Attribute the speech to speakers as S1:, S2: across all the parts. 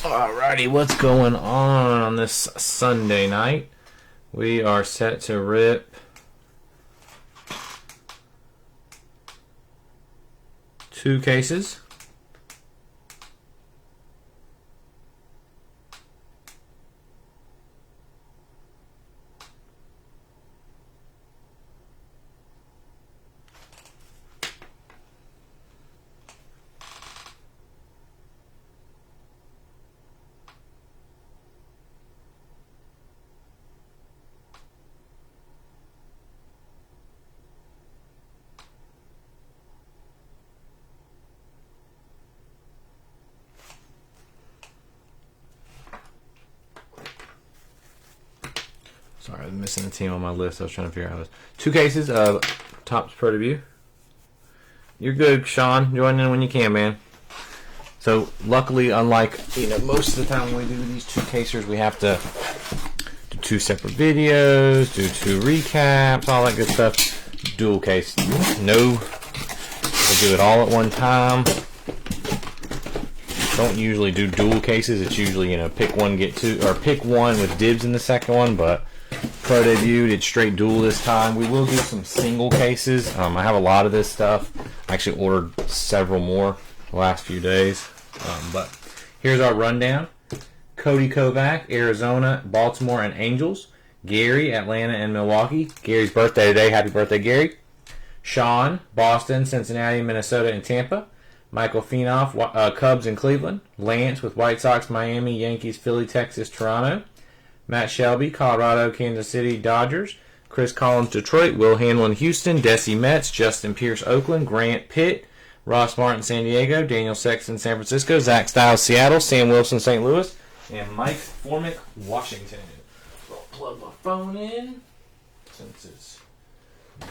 S1: Alrighty, what's going on this Sunday night? We are set to rip two cases. Sorry, I was missing a team on my list. I was trying to figure out. Two cases of Topps Pro Debut. You're good, Sean. Join in when you can, man. So, luckily, unlike most of the time when we do these two casers, we have to do two separate videos, do two recaps, all that good stuff. Dual case. No. We'll do it all at one time. Don't usually do dual cases. It's usually, pick one, get two, or pick one with dibs in the second one, but Pro Debut did straight dual this time. We will do some single cases. I have a lot of this stuff. I actually ordered several more the last few days. But here's our rundown. Cody Kovac, Arizona, Baltimore, and Angels. Gary, Atlanta, and Milwaukee. Gary's birthday today. Happy birthday, Gary. Sean, Boston, Cincinnati, Minnesota, and Tampa. Michael Fenoff, Cubs and Cleveland. Lance with White Sox, Miami, Yankees, Philly, Texas, Toronto. Matt Shelby, Colorado, Kansas City, Dodgers. Chris Collins, Detroit. Will Hanlon, Houston. Desi, Mets. Justin Pierce, Oakland. Grant Pitt, Ross Martin, San Diego. Daniel Sexton, San Francisco. Zach Stiles, Seattle. Sam Wilson, St. Louis. And Mike Formick, Washington. I'll plug my phone in since it's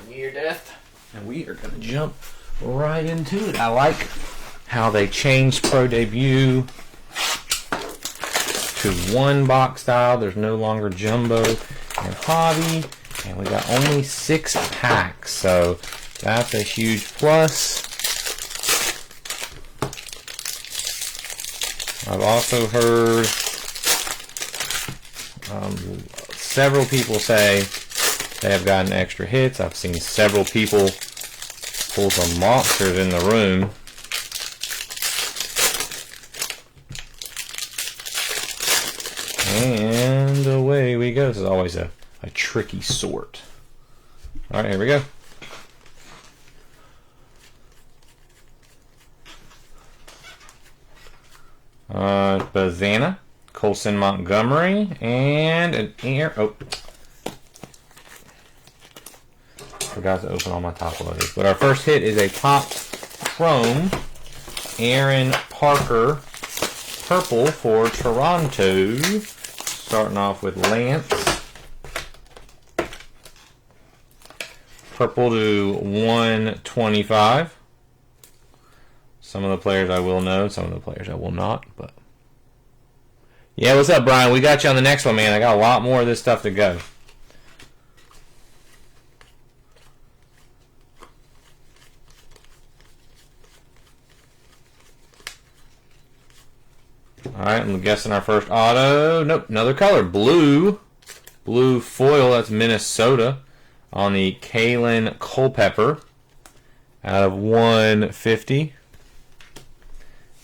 S1: near death. And we are going to jump right into it. I like how they changed Pro Debut to one box style. There's no longer jumbo and hobby, and we got only 6 packs, so that's a huge plus. I've also heard several people say they have gotten extra hits. I've seen several people pull some monsters in the room. And away we go. This is always a tricky sort. Alright, here we go. Bazana, Colson Montgomery, and an air. Oh, forgot to open all my top loaders. But our first hit is a Topps Chrome Aaron Parker purple for Toronto. Starting off with Lance. Purple to 125. Some of the players I will know, some of the players I will not. But yeah, what's up, Brian? We got you on the next one, man. I got a lot more of this stuff to go. Alright, I'm guessing our first auto. Nope, another color. Blue. Blue foil, that's Minnesota. On the Kalen Culpepper. Out of 150.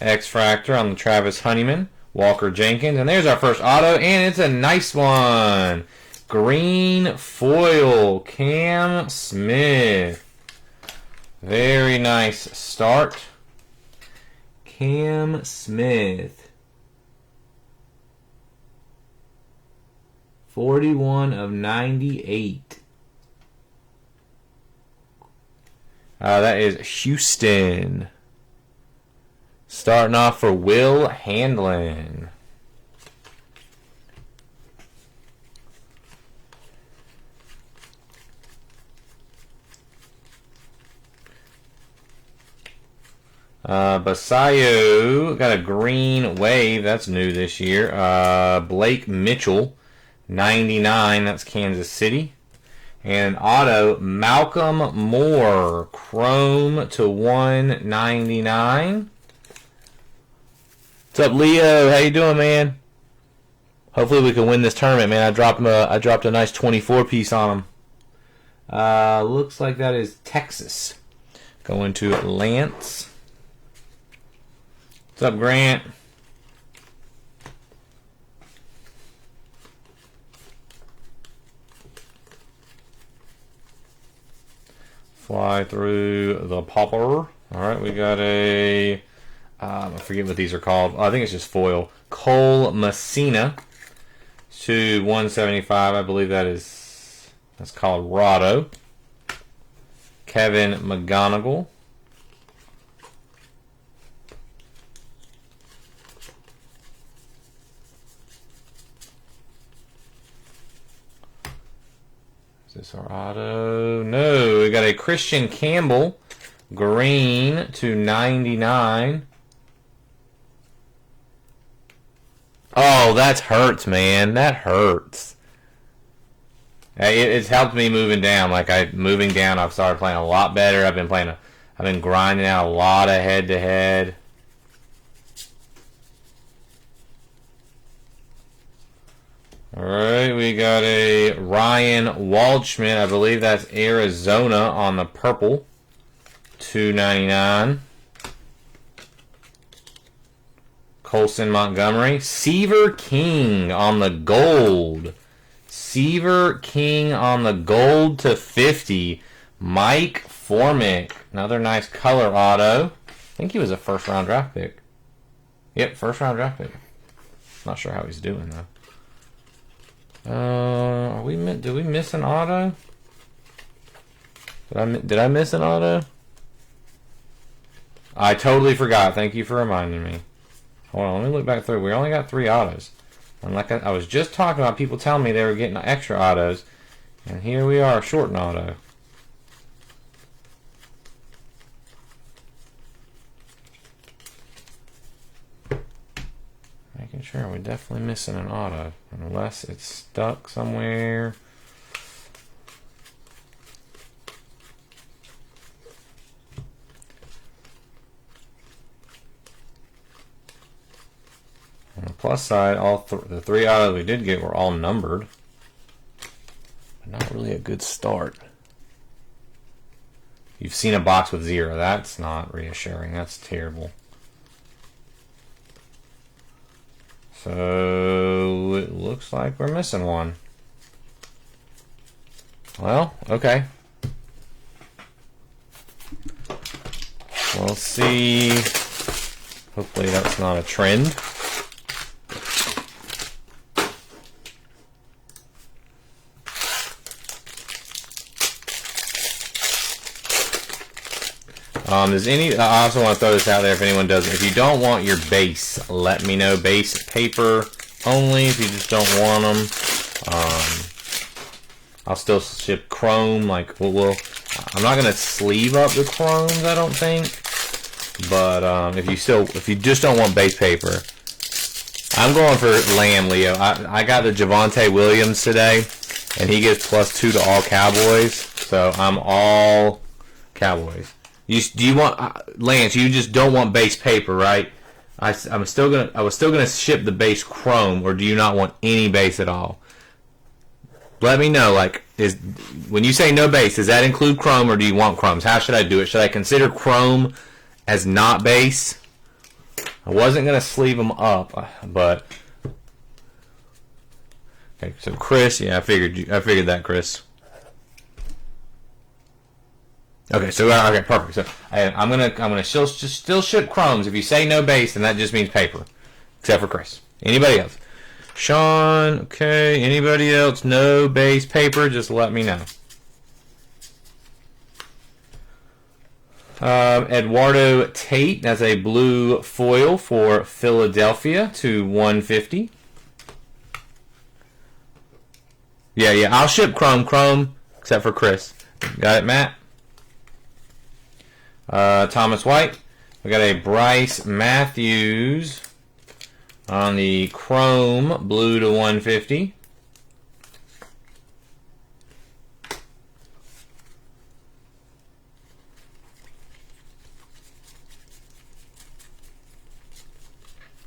S1: X-Fractor on the Travis Honeyman. Walker Jenkins. And there's our first auto, and it's a nice one. Green foil. Cam Smith. Very nice start. Cam Smith. 41 of 98. That is Houston. Starting off for Will Hanlon. Basayo got a green wave. That's new this year. Blake Mitchell. 99, that's Kansas City. And auto, Malcolm Moore, chrome to 199. What's up, Leo? How you doing, man? Hopefully we can win this tournament, man. I dropped a nice 24 piece on him. Looks like that is Texas. Going to Lance. What's up, Grant? Fly through the popper. All right, we got a... I forget what these are called. I think it's just foil. Cole Messina to 175. I believe that's Colorado. Kevin McGonigal. Is this our auto? No, we got a Christian Campbell. Green to 99. Oh, that hurts, man. That hurts. It's helped me moving down. Moving down, I've started playing a lot better. I've been grinding out a lot of head-to-head. All right, we got a Ryan Waldschmidt. I believe that's Arizona on the purple. $2.99. Colson Montgomery. Seaver King on the gold. Seaver King on the gold to 50. Mike Formick. Another nice color auto. I think he was a first round draft pick. Yep, first round draft pick. Not sure how he's doing though. Did we miss an auto? Did I miss an auto? I totally forgot. Thank you for reminding me. Hold on, let me look back through. We only got 3 autos. And like I was just talking about people telling me they were getting extra autos. And here we are, short an auto. Making sure we're definitely missing an auto. Unless it's stuck somewhere. On the plus side, the 3 autos we did get were all numbered. But not really a good start. You've seen a box with 0. That's not reassuring. That's terrible. So it looks like we're missing one. Well, okay. We'll see. Hopefully that's not a trend. I also want to throw this out there if anyone does. If you don't want your base, let me know. Base paper only if you just don't want them. I'll still ship chrome. I'm not gonna sleeve up the chromes, I don't think. But if you just don't want base paper, I'm going for Lamb, Leo. I got the Javonte Williams today, and he gets +2 to all Cowboys. So I'm all Cowboys. Do you want Lance? You just don't want base paper, right? I was still gonna ship the base chrome, or do you not want any base at all? Let me know. When you say no base, does that include chrome, or do you want chromes? How should I do it? Should I consider chrome as not base? I wasn't gonna sleeve them up, but okay. So Chris, yeah, I figured that, Chris. Okay, perfect. So I'm gonna still ship chromes. If you say no base, then that just means paper, except for Chris. Anybody else? Sean, okay. Anybody else? No base paper. Just let me know. Eduardo Tate. That's a blue foil for Philadelphia to 150. Yeah. I'll ship chrome, except for Chris. Got it, Matt? Thomas White. We got a Bryce Matthews on the chrome, blue to 150.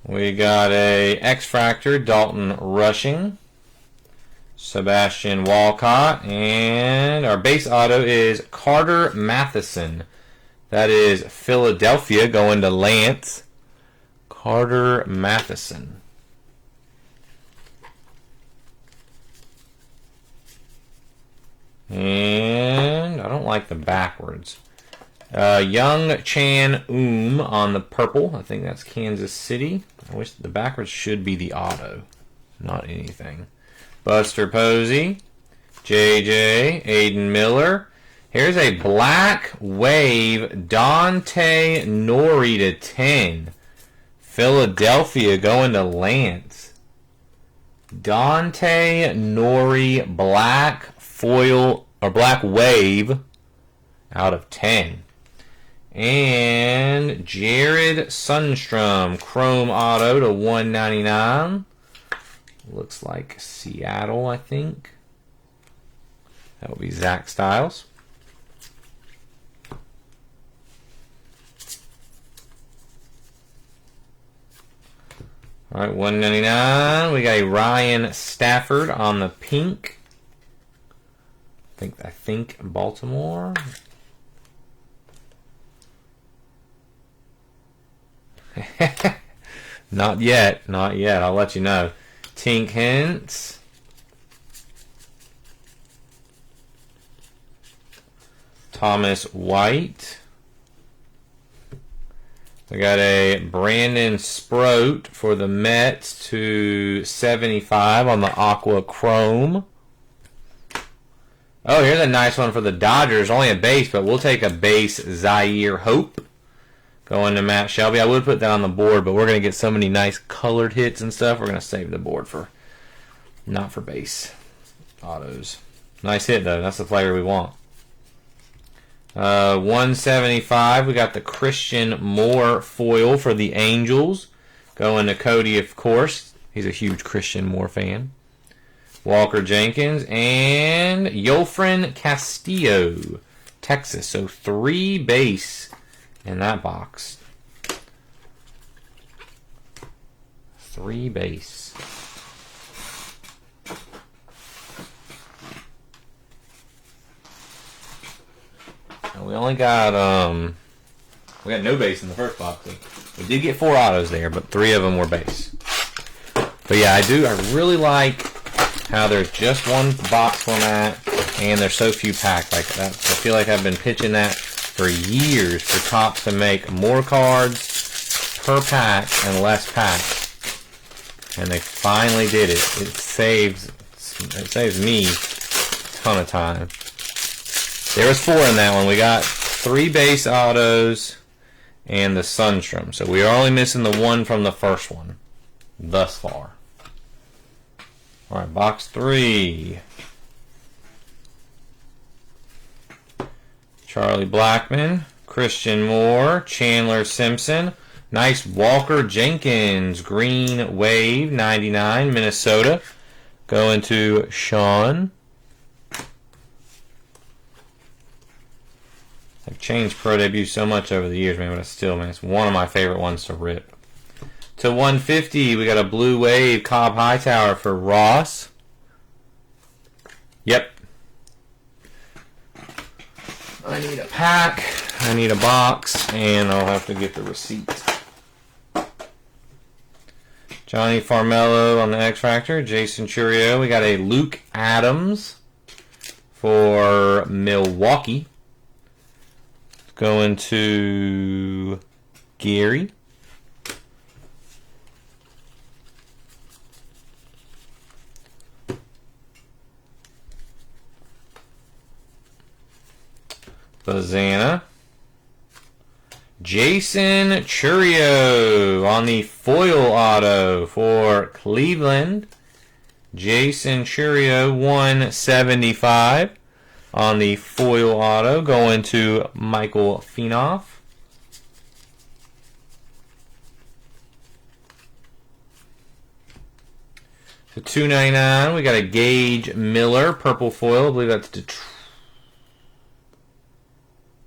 S1: We got a X-Fractor, Dalton Rushing, Sebastian Walcott, and our base auto is Carter Matheson. That is Philadelphia going to Lance. Carter Matheson. And I don't like the backwards. Young Chan on the purple. I think that's Kansas City. I wish the backwards should be the auto, not anything. Buster Posey, JJ, Aiden Miller. Here's a Black Wave Dante Norrie to 10. Philadelphia going to Lance. Dante Norrie Black Foil or Black Wave out of 10. And Jared Sundstrom Chrome Auto to 199. Looks like Seattle, I think. That would be Zach Styles. All right, 199. We got a Ryan Stafford on the pink. I think Baltimore. Not yet. I'll let you know. Tink Hintz. Thomas White. We got a Brandon Sproat for the Mets to 75 on the Aqua Chrome. Oh, here's a nice one for the Dodgers. Only a base, but we'll take a base Zaire Hope. Going to Matt Shelby. I would put that on the board, but we're going to get so many nice colored hits and stuff. We're going to save the board for, not for base autos. Nice hit, though. That's the player we want. 175. We got the Christian Moore foil for the Angels. Going to Cody, of course. He's a huge Christian Moore fan. Walker Jenkins and Yolfrin Castillo, Texas. So 3 base in that box. 3 base. And we only got we got no base in the first box. We did get 4 autos there, but 3 of them were base. But yeah, I really like how there's just 1 box format and there's so few packs like that. I feel like I've been pitching that for years for Topps to make more cards per pack and less packs. And they finally did it. It saves me a ton of time. There was 4 in that one. We got 3 base autos and the Sundstrom. So we are only missing the 1 from the first one thus far. Alright, box 3. Charlie Blackmon, Christian Moore, Chandler Simpson. Nice Walker Jenkins, Green Wave, 99, Minnesota. Going to Sean. I've changed Pro Debut so much over the years, man, but it's one of my favorite ones to rip. To 150, we got a Blue Wave Cobb Hightower for Ross. Yep. I need a pack, I need a box, and I'll have to get the receipt. Johnny Farmello on the X-Fractor. Jason Churio. We got a Luke Adams for Milwaukee. Going to Gary. Bazana. Jason Churio on the foil auto for Cleveland. Jason Churio, 175 on the foil auto. Going to Michael Fenoff. To 299, we got a Gage Miller purple foil. I believe that's Detroit.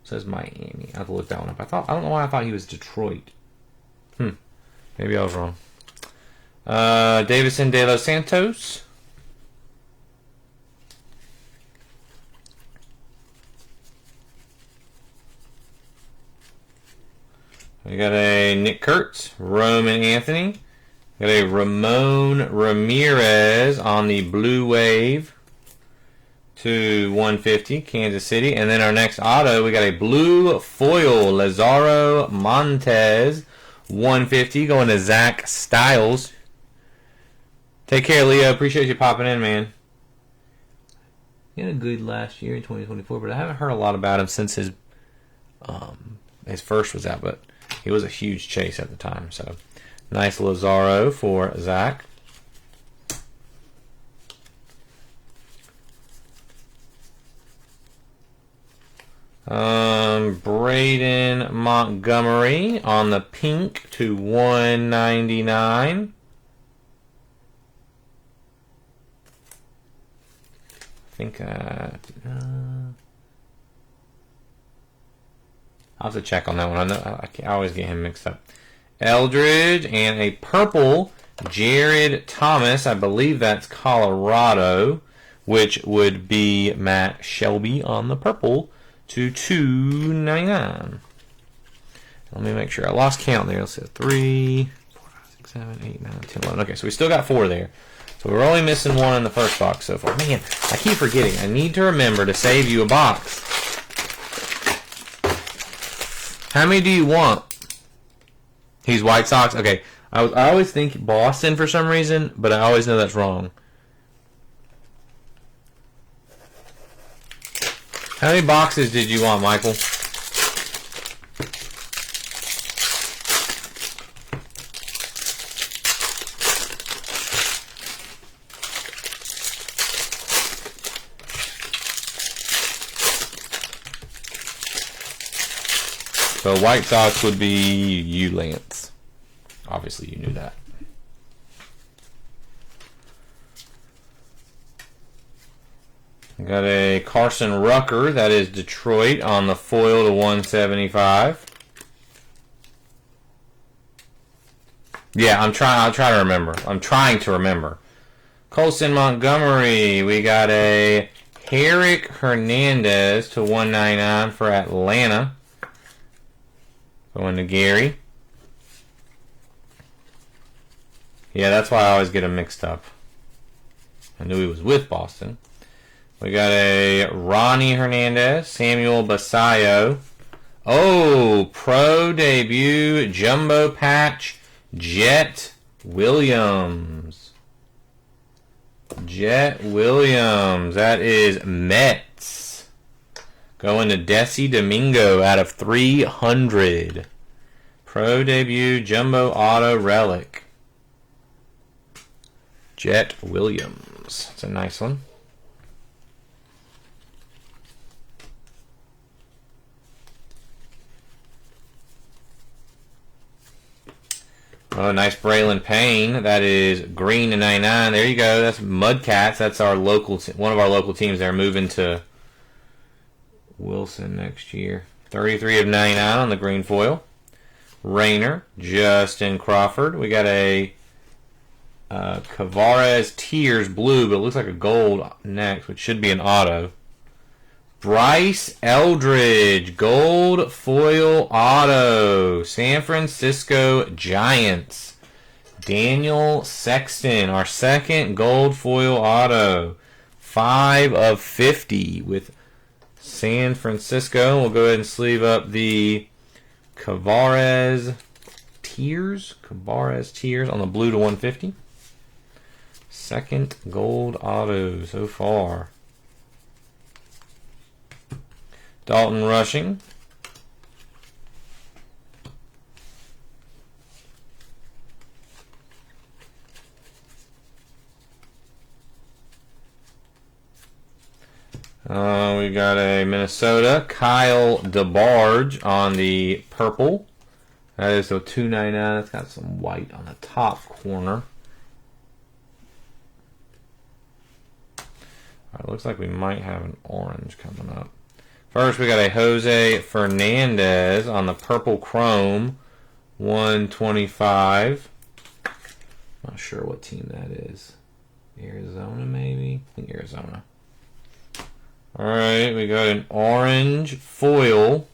S1: Says Miami. I have to look that one up. I don't know why I thought he was Detroit. Maybe I was wrong. Davison De Los Santos. We got a Nick Kurtz, Roman Anthony. We got a Ramon Ramirez on the Blue Wave to 150, Kansas City. And then our next auto, we got a blue foil, Lazaro Montez, 150, going to Zach Styles. Take care, Leo. Appreciate you popping in, man. He had a good last year in 2024, but I haven't heard a lot about him since his first was out, but he was a huge chase at the time. So nice Lazaro for Zach. Braden Montgomery on the pink to 199. I think I'll have to check on that one. I know I always get him mixed up. Eldridge and a purple Jared Thomas. I believe that's Colorado, which would be Matt Shelby on the purple to 299. Let me make sure. I lost count there. Let's see. 3, 4, 5, 6, 7, 8, 9, 10, 11. Okay, so we still got 4 there. So we're only missing 1 in the first box so far. Man, I keep forgetting. I need to remember to save you a box. How many do you want? He's White Sox? Okay. I always think Boston for some reason, but I always know that's wrong. How many boxes did you want, Michael? So White Sox would be you, Lance. Obviously, you knew that. Got a Carson Rucker, that is Detroit, on the foil to 175. Yeah, I'll try to remember. I'm trying to remember. Colson Montgomery, we got a Herrick Hernandez to 199 for Atlanta. Going to Gary. Yeah, that's why I always get him mixed up. I knew he was with Boston. We got a Ronnie Hernandez, Samuel Basayo. Oh, pro debut, jumbo patch, Jet Williams. Jet Williams, that is Mets. Going to Desi Domingo out of 300. Pro debut, jumbo auto relic. Jet Williams. That's a nice one. Oh, nice Braylon Payne. That is green to 99. There you go. That's Mudcats. That's our local, one of our local teams. They're moving to Wilson next year. 33 of 99 on the green foil. Rayner, Justin Crawford. We got a Cavares Tears blue, but it looks like a gold next, which should be an auto. Bryce Eldridge, gold foil auto. San Francisco Giants. Daniel Sexton, our second gold foil auto. 5 of 50 with San Francisco. We'll go ahead and sleeve up the Cavares Tears. Cavares Tears on the blue to 150. Second gold auto so far. Dalton Rushing. We got a Minnesota, Kyle DeBarge on the purple. That is the 299. It's got some white on the top corner. Alright, looks like we might have an orange coming up. First, we got a Jose Fernandez on the purple chrome, 125. Not sure what team that is. Arizona, maybe? I think Arizona. Alright, we got an orange foil.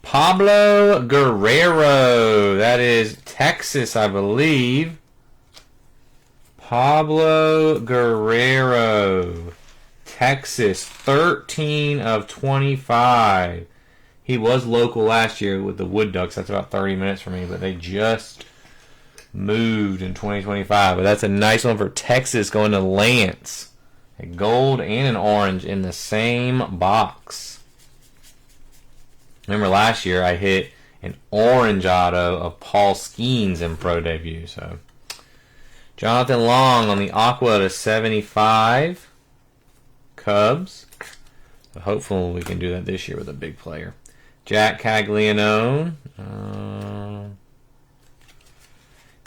S1: Pablo Guerrero. That is Texas, I believe. Pablo Guerrero. Texas. 13 of 25. He was local last year with the Wood Ducks. That's about 30 minutes for me, but they just moved in 2025. But that's a nice one for Texas going to Lance. A gold and an orange in the same box. Remember last year I hit an orange auto of Paul Skeens in Pro Debut. So Jonathan Long on the Aqua to 75. Cubs. So hopefully we can do that this year with a big player. Jack Caglianone.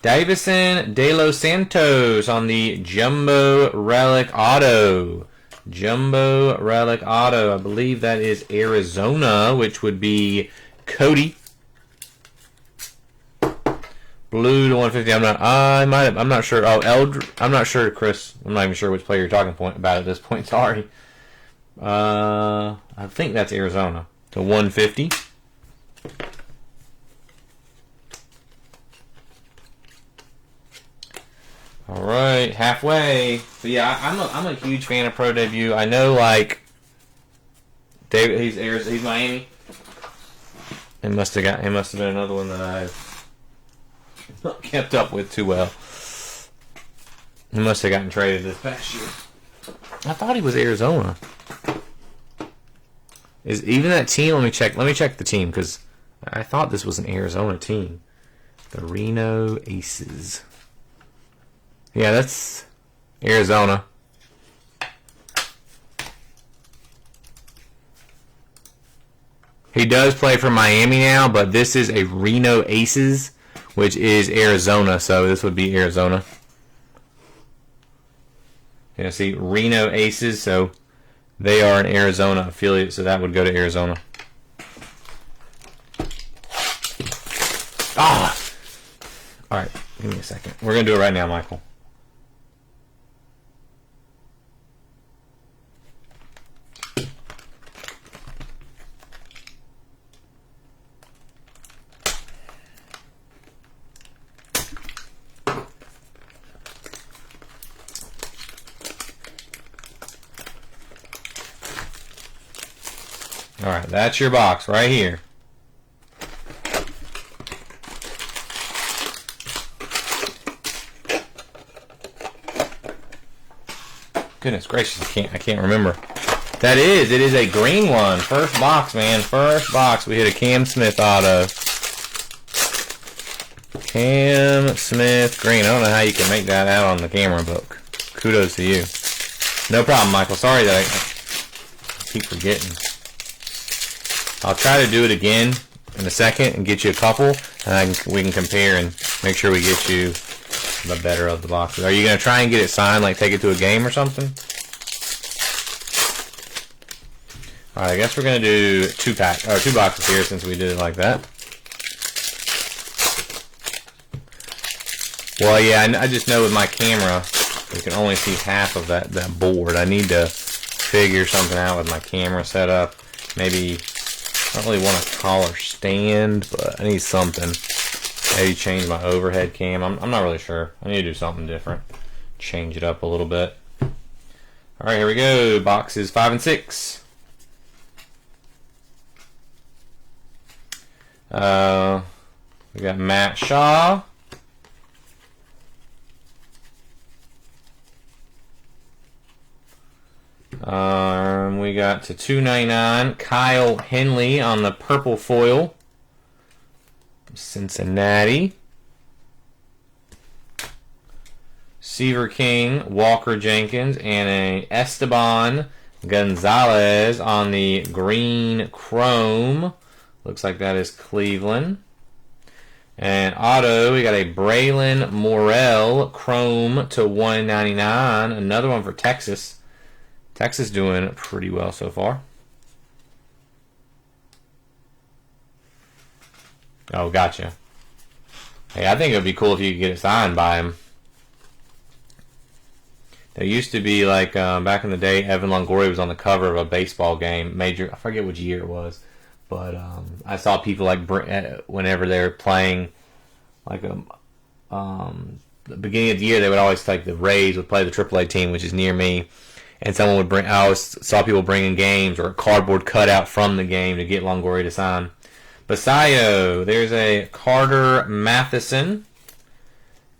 S1: Davison De Los Santos on the Jumbo Relic Auto. Jumbo Relic Auto. I believe that is Arizona, which would be Cody. Blue to 150. I'm not sure. Oh, I'm not sure, Chris. I'm not even sure which player you're talking about at this point. Sorry. I think that's Arizona. To 150. All right, halfway. So yeah, I'm a huge fan of Pro Debut. I know, like David, he's Miami. It must have been another one that I've not kept up with too well. He must have gotten traded this past year. I thought he was Arizona. Is even that team? Let me check the team because I thought this was an Arizona team. The Reno Aces. Yeah, that's Arizona. He does play for Miami now, but this is a Reno Aces, which is Arizona, so this would be Arizona. Yeah, see, Reno Aces, so they are an Arizona affiliate, so that would go to Arizona. Ah! Alright, give me a second. We're going to do it right now, Michael. Alright, that's your box right here. Goodness gracious, I can't remember. It is a green one. First box, man. First box. We hit a Cam Smith auto. Cam Smith green. I don't know how you can make that out on the camera, but kudos to you. No problem, Michael. Sorry that I keep forgetting. I'll try to do it again in a second and get you a couple, and we can compare and make sure we get you the better of the boxes. Are you going to try and get it signed, like take it to a game or something? Alright, I guess we're going to do two boxes here since we did it like that. Well, yeah, I just know with my camera, you can only see half of that board. I need to figure something out with my camera setup. Maybe, I don't really want a collar stand, but I need something. Maybe change my overhead cam. I'm not really sure. I need to do something different. Change it up a little bit. Alright, here we go. Boxes 5 and 6. We got Matt Shaw. We got to 299 Kyle Henley on the purple foil. Cincinnati. Seaver King, Walker Jenkins, and a Esteban Gonzalez on the green chrome. Looks like that is Cleveland. And auto, we got a Braylon Morrell chrome to 199. Another one for Texas. Texas doing pretty well so far. Oh, gotcha. Hey, I think it would be cool if you could get it signed by him. There used to be, like, back in the day, Evan Longoria was on the cover of a baseball game, major, I forget which year it was, but I saw people, like, whenever they were playing, like, the beginning of the year, they would always, like, the Rays would play the AAA team, which is near me, and someone would bring, I always saw people bringing games or a cardboard cutout from the game to get Longoria to sign. Basayo, there's a Carter Matheson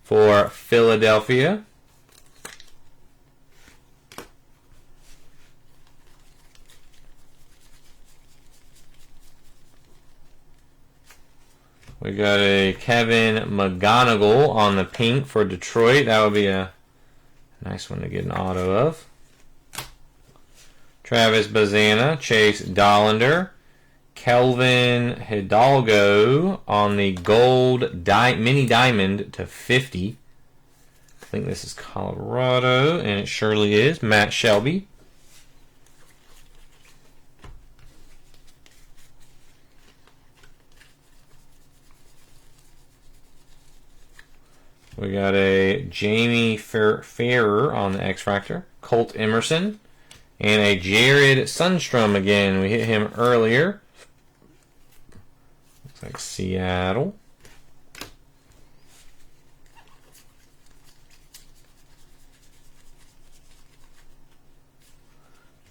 S1: for Philadelphia. We got a Kevin McGonigal on the pink for Detroit. That would be a nice one to get an auto of. Travis Bazana, Chase Dollander, Kelvin Hidalgo on the gold mini diamond to 50. I think this is Colorado, and it surely is. Matt Shelby. We got a Jamie Ferrer on the X-Fractor, Colt Emerson, and a Jared Sundstrom again. We hit him earlier. Looks like Seattle.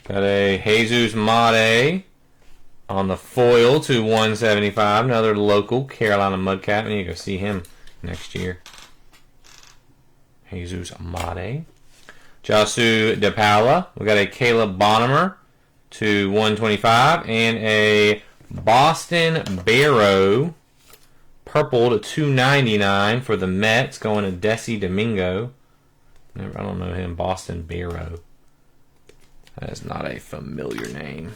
S1: Got a Jesus Mate on the foil to 175. Another local Carolina Mudcat. We need to go see him next year. Jesus Mate. Josu DePaula. We got a Caleb Bonham to 125. And a Boston Barrow purple to 299 for the Mets, going to Desi Domingo. I don't know him. Boston Barrow. That is not a familiar name.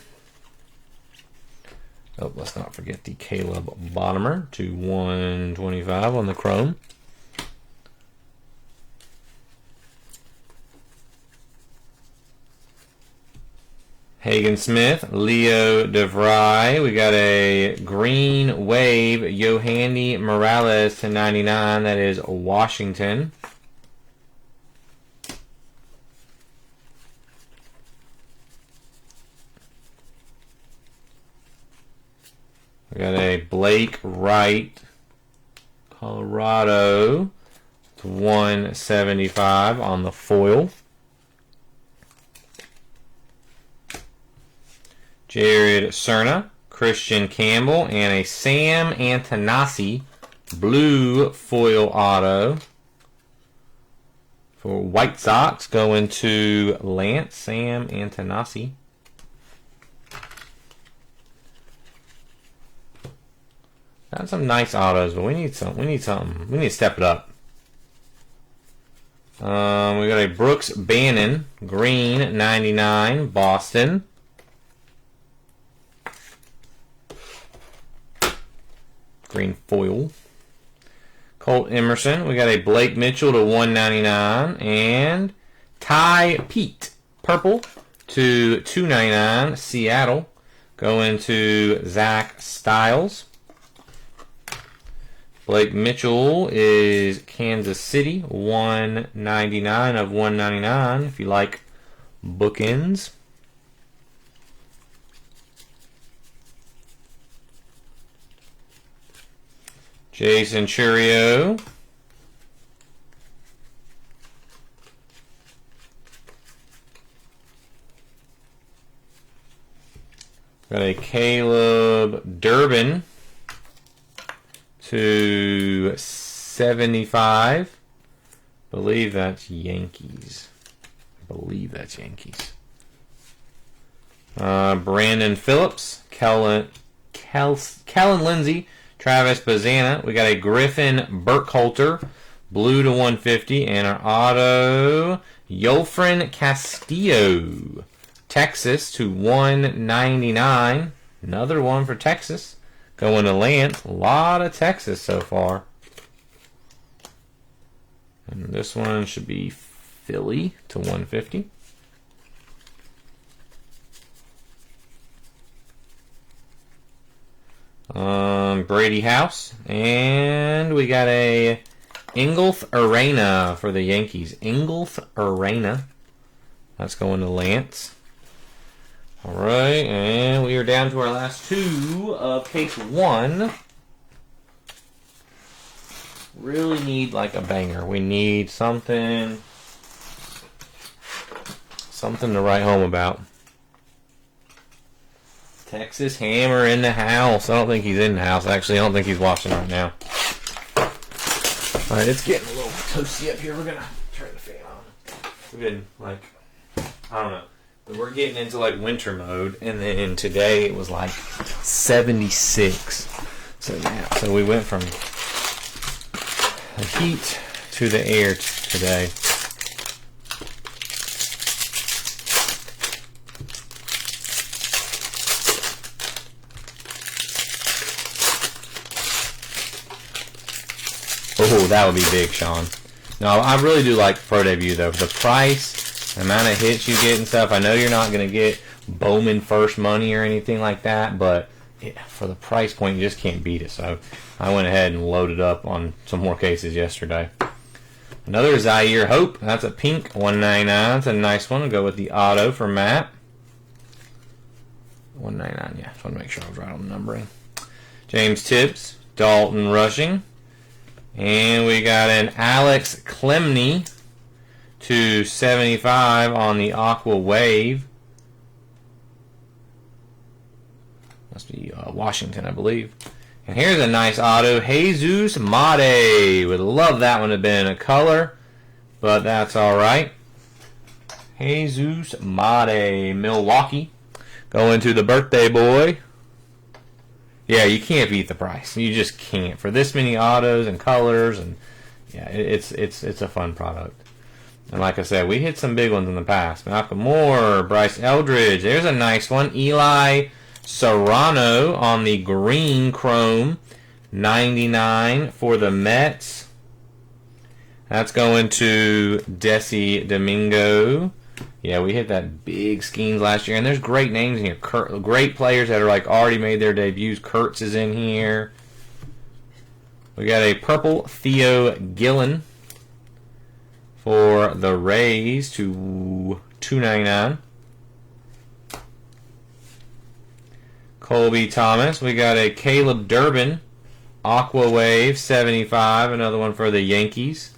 S1: Oh, let's not forget the Caleb Bonham to 125 on the chrome. Hagen Smith, Leo DeVry. We got a green wave, Yohandy Morales to 99. That is Washington. We got a Blake Wright, Colorado to 175 on the foil. Jared Cerna, Christian Campbell, and a Sam Antonassi blue foil auto for White Sox, going to Lance. Sam Antonassi. Got some nice autos, but we need something. We need to step it up. We got a Brooks Bannon, green 99, Boston. Green foil. Colt Emerson. We got a Blake Mitchell to 199. And Ty Pete. Purple to 299. Seattle. Going to Zach Styles. Blake Mitchell is Kansas City. 199 of 199 if you like bookends. Jason Churio. Got a Caleb Durbin to 75. Believe that's Yankees. Brandon Phillips, Kellen Lindsey, Travis Bazana. We got a Griffin Burkhalter, blue to 150, and our auto, Yolfrin Castillo, Texas to 199. Another one for Texas. Going to Lance. A lot of Texas so far. And this one should be Philly to 150. Brady House. And we got a Ingolf Arena for the Yankees. Ingolf Arena. That's going to Lance. Alright, and we are down to our last two of case one. Really need like a banger. We need something to write home about. Texas Hammer in the house. I don't think he's in the house. Actually, I don't think he's watching right now. Alright, it's getting a little toasty up here. We're going to turn the fan on. We've been like, I don't know. But we're getting into like winter mode. And then today it was like 76. So yeah, so we went from the heat to the air today. Oh, that would be big, Sean. No, I really do like Pro Debut, though. For the price, the amount of hits you get and stuff, I know you're not going to get Bowman first money or anything like that, but for the price point, you just can't beat it. So I went ahead and loaded up on some more cases yesterday. Another Zaire Hope. That's a pink 199. That's a nice one. I'll go with the auto for Matt. 199, yeah. Just want to make sure I was right on the numbering. James Tibbs, Dalton Rushing. And we got an Alex Clemney to 75 on the Aqua Wave. Must be Washington, I believe. And here's a nice auto, Jesus Mate. Would love that one to have been a color, but that's all right. Jesus Mate, Milwaukee. Going to the birthday boy. Yeah, you can't beat the price. You just can't. For this many autos and colors, and yeah, it's a fun product. And like I said, we hit some big ones in the past. Malcolm Moore, Bryce Eldridge. There's a nice one. Eli Serrano on the green chrome. 99 for the Mets. That's going to Desi Domingo. Yeah, we hit that big schemes last year, and there's great names in here. Great players that are like already made their debuts. Kurtz is in here. We got a purple Theo Gillen for the Rays to $2.99. Colby Thomas. We got a Caleb Durbin Aqua Wave 75. Another one for the Yankees.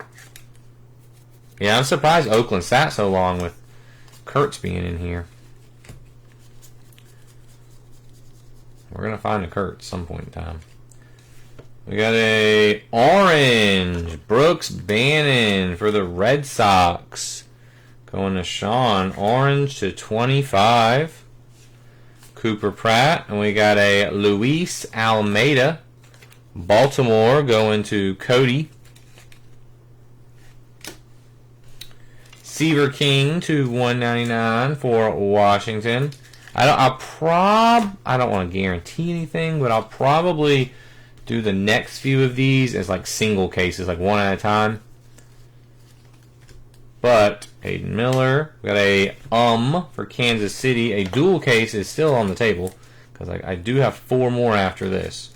S1: Yeah, I'm surprised Oakland sat so long with Kurtz being in here. We're going to find a Kurtz some point in time. We got a orange Brooks Bannon for the Red Sox. Going to Sean. Orange to 25. Cooper Pratt. And we got a Luis Almeida. Baltimore going to Cody. Seaver King to $1.99 for Washington. I don't want to guarantee anything, but I'll probably do the next few of these as like single cases, like one at a time. But Hayden Miller, we got a for Kansas City. A dual case is still on the table because I do have four more after this.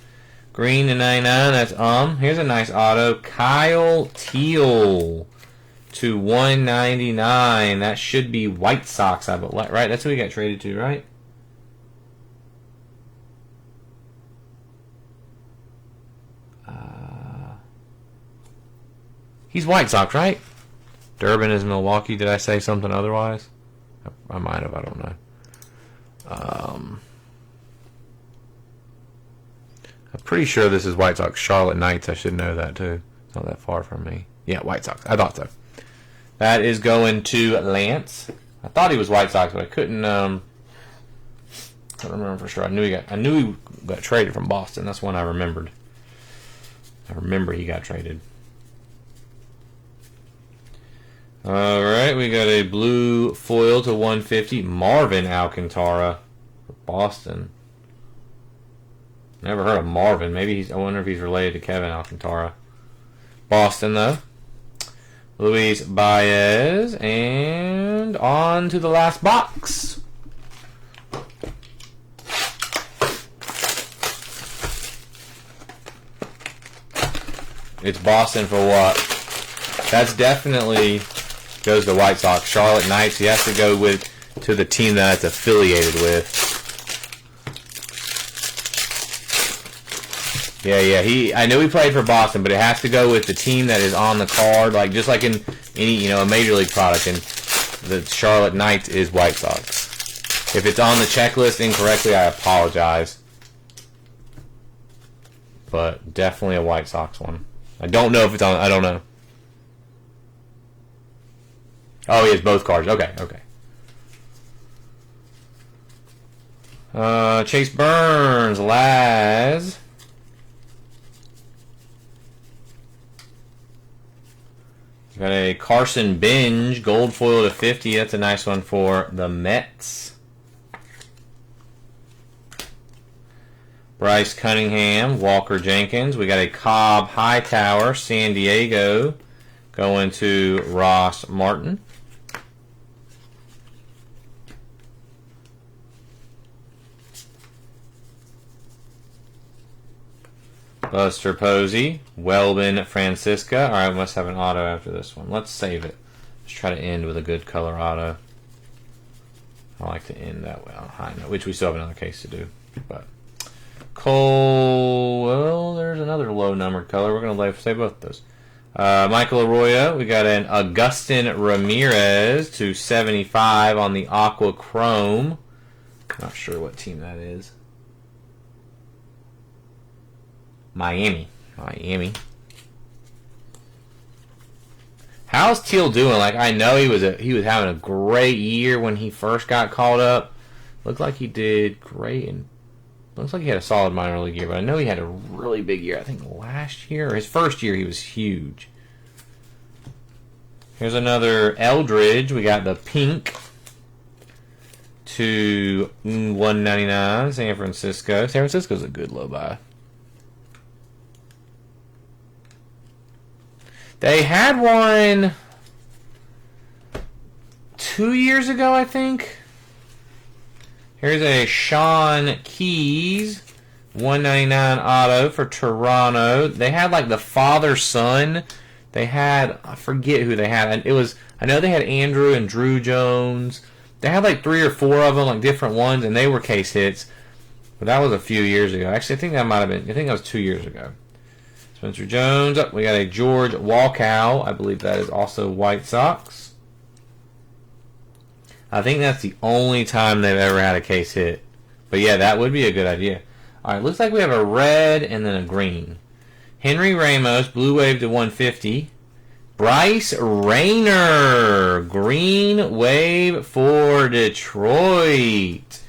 S1: Green to 99. That's Here's a nice auto, Kyle Teal to $1.99. That should be White Sox, I believe, right? That's who we got traded to, right? He's White Sox, right? Durbin is Milwaukee. Did I say something otherwise? I might have. I don't know. I'm pretty sure this is White Sox. Charlotte Knights. I should know that too. It's not that far from me. Yeah, White Sox. I thought so. That is going to Lance. I thought he was White Sox, but I couldn't. I don't remember for sure. I knew he got traded from Boston. That's one I remembered. I remember he got traded. All right, we got a blue foil to 150. Marvin Alcantara for Boston. Never heard of Marvin. I wonder if he's related to Kevin Alcantara. Boston, though. Luis Baez. And on to the last box. It's Boston for what? That's definitely goes to White Sox. Charlotte Knights. He has to go to the team that it's affiliated with. Yeah. I know he played for Boston, but it has to go with the team that is on the card, like just like in any a major league product. And the Charlotte Knights is White Sox. If it's on the checklist incorrectly, I apologize. But definitely a White Sox one. I don't know if it's on. I don't know. Oh, he has both cards. Okay. Chase Burns, Laz. Got a Carson Binge, gold foil to 50. That's a nice one for the Mets. Bryce Cunningham, Walker Jenkins. We got a Cobb Hightower, San Diego, going to Ross Martin. Buster Posey, Welbin Francisca. All right, we must have an auto after this one. Let's save it. Let's try to end with a good color auto. I like to end that way on a high note, which we still have another case to do. But Cole, well, there's another low numbered color. We're going to save both of those. Michael Arroyo, we got an Agustin Ramirez to 75 on the Aqua Chrome. Not sure what team that is. Miami. How's Teal doing? Like, I know he was having a great year when he first got called up. Looked like he did great, and looks like he had a solid minor league year. But I know he had a really big year. I think last year or his first year he was huge. Here's another Eldridge. We got the pink to 199. San Francisco. San Francisco's a good low buy. They had one 2 years ago, I think. Here's a Sean Keys, 199 auto for Toronto. They had like the father-son. They had, I forget who they had. I know they had Andrew and Drew Jones. They had like 3 or 4 of them, like different ones, and they were case hits. But that was a few years ago. Actually, I think that was 2 years ago. Spencer Jones. We got a George Walkow. I believe that is also White Sox. I think that's the only time they've ever had a case hit. But yeah, that would be a good idea. All right, looks like we have a red and then a green. Henry Ramos, blue wave to 150. Bryce Rayner, green wave for Detroit.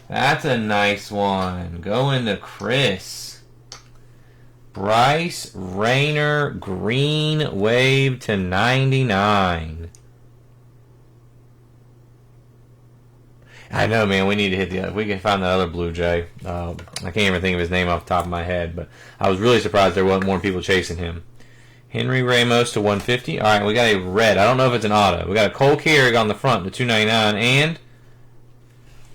S1: That's a nice one. Going to Chris. Bryce Rayner, green wave to 99. I know, man. We need to hit the other. We can find the other Blue Jay. I can't even think of his name off the top of my head, but I was really surprised there wasn't more people chasing him. Henry Ramos to 150. All right, we got a red. I don't know if it's an auto. We got a Cole Carrig on the front to 299,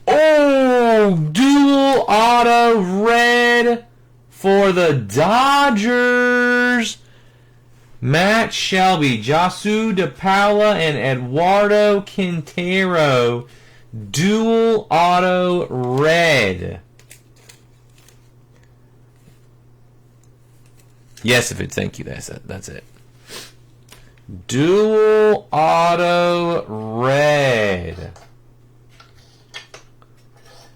S1: and dual auto red for the Dodgers. Matt Shelby, Jasu DePaula, and Eduardo Quintero. Dual auto red. Yes, if it's thank you. That's it. Dual auto red.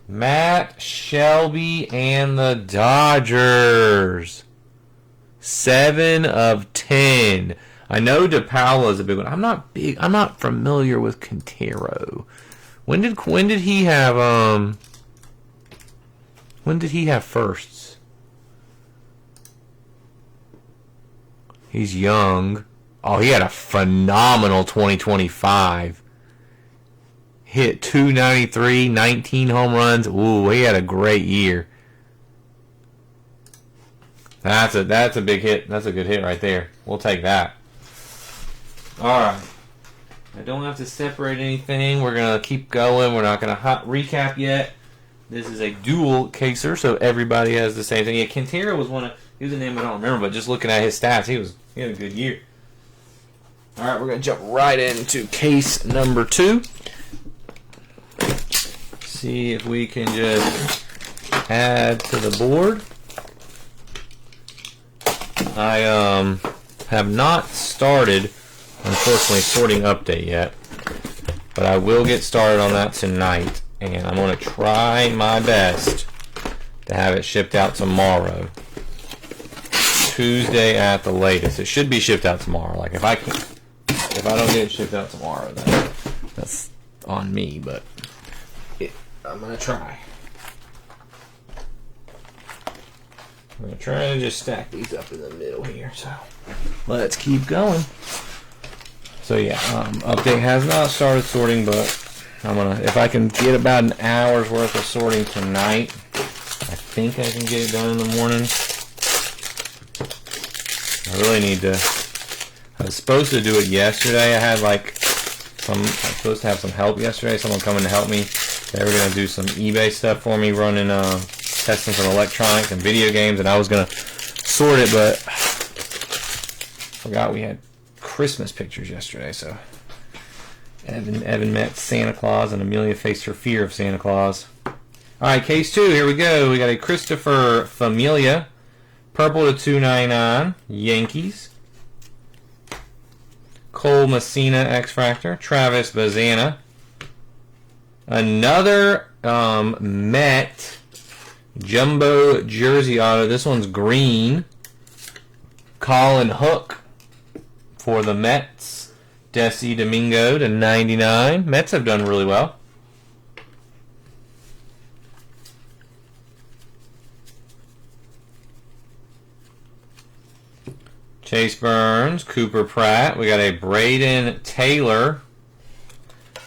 S1: Matt Shelby and the Dodgers. 7 of 10. I know DePaula is a big one. I'm not familiar with Quintero. When did he have firsts? He's young. Oh, he had a phenomenal 2025. Hit 293, 19 home runs. Ooh, he had a great year. That's a big hit. That's a good hit right there. We'll take that. All right. I don't have to separate anything. We're going to keep going. We're not going to recap yet. This is a dual caser, so everybody has the same thing. Yeah, Quintero was one of, he was a name I don't remember, but just looking at his stats, he had a good year. All right, we're going to jump right into case number 2. See if we can just add to the board. I have not started, unfortunately, sorting update yet, but I will get started on that tonight, and I'm going to try my best to have it shipped out tomorrow. Tuesday at the latest. It should be shipped out tomorrow. Like if I don't get it shipped out tomorrow, then that's on me, but I'm going to try. I'm going to try to just stack these up in the middle here, so let's keep going. So yeah, update has not started sorting, but I'm going to, if I can get about an hour's worth of sorting tonight, I think I can get it done in the morning. I really need to, I was supposed to do it yesterday. I had I was supposed to have some help yesterday, someone coming to help me. They were going to do some eBay stuff for me, running, testing some electronics and video games, and I was going to sort it, but forgot we had Christmas pictures yesterday, so Evan met Santa Claus and Amelia faced her fear of Santa Claus. Alright, case 2, here we go. We got a Christopher Familia, purple to $2.99, Yankees. Cole Messina X-Fractor, Travis Bazana. Another Met Jumbo Jersey Auto. This one's green. Colin Hook for the Mets. Desi Domingo to 99. Mets have done really well. Chase Burns, Cooper Pratt. We got a Braden Taylor.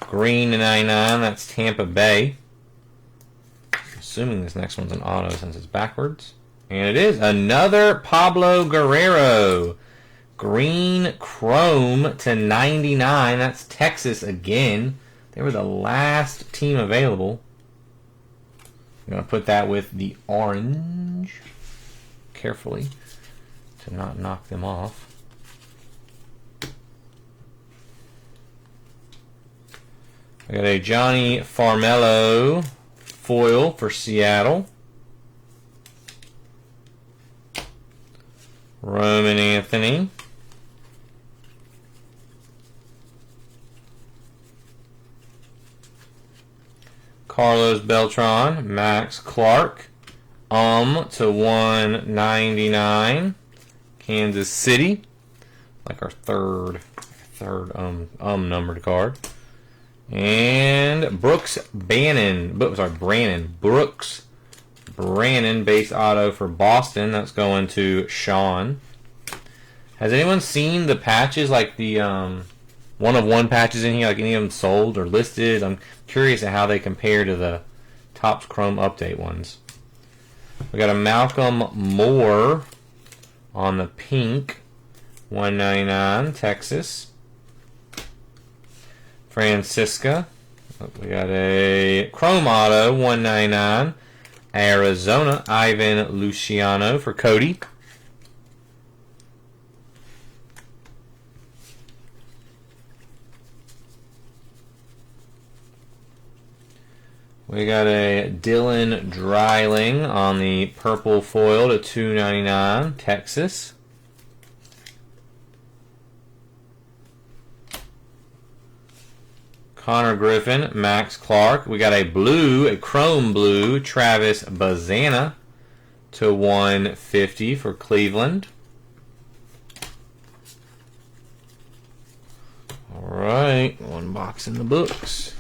S1: Green to 99. That's Tampa Bay. Assuming this next one's an auto since it's backwards. And it is another Pablo Guerrero. Green chrome to 99. That's Texas again. They were the last team available. I'm going to put that with the orange carefully to not knock them off. I got a Johnny Farmelo foil for Seattle. Roman Anthony. Carlos Beltran, Max Clark, to 199. Kansas City, like our third numbered card. And Brooks Brannon, Brooks Brannon, base auto for Boston. That's going to Sean. Has anyone seen the patches, like the one-of-one patches in here, like any of them sold or listed? I'm curious at how they compare to the Topps Chrome Update ones. We got a Malcolm Moore on the pink, 199, Texas. Francisca. We got a Chrome Auto, 199, Arizona. Ivan Luciano for Cody. We got a Dylan Dreiling on the purple foil to 299, Texas. Connor Griffin, Max Clark. We got a blue, a chrome blue, Travis Bazana to 150 for Cleveland. All right, one box in the books.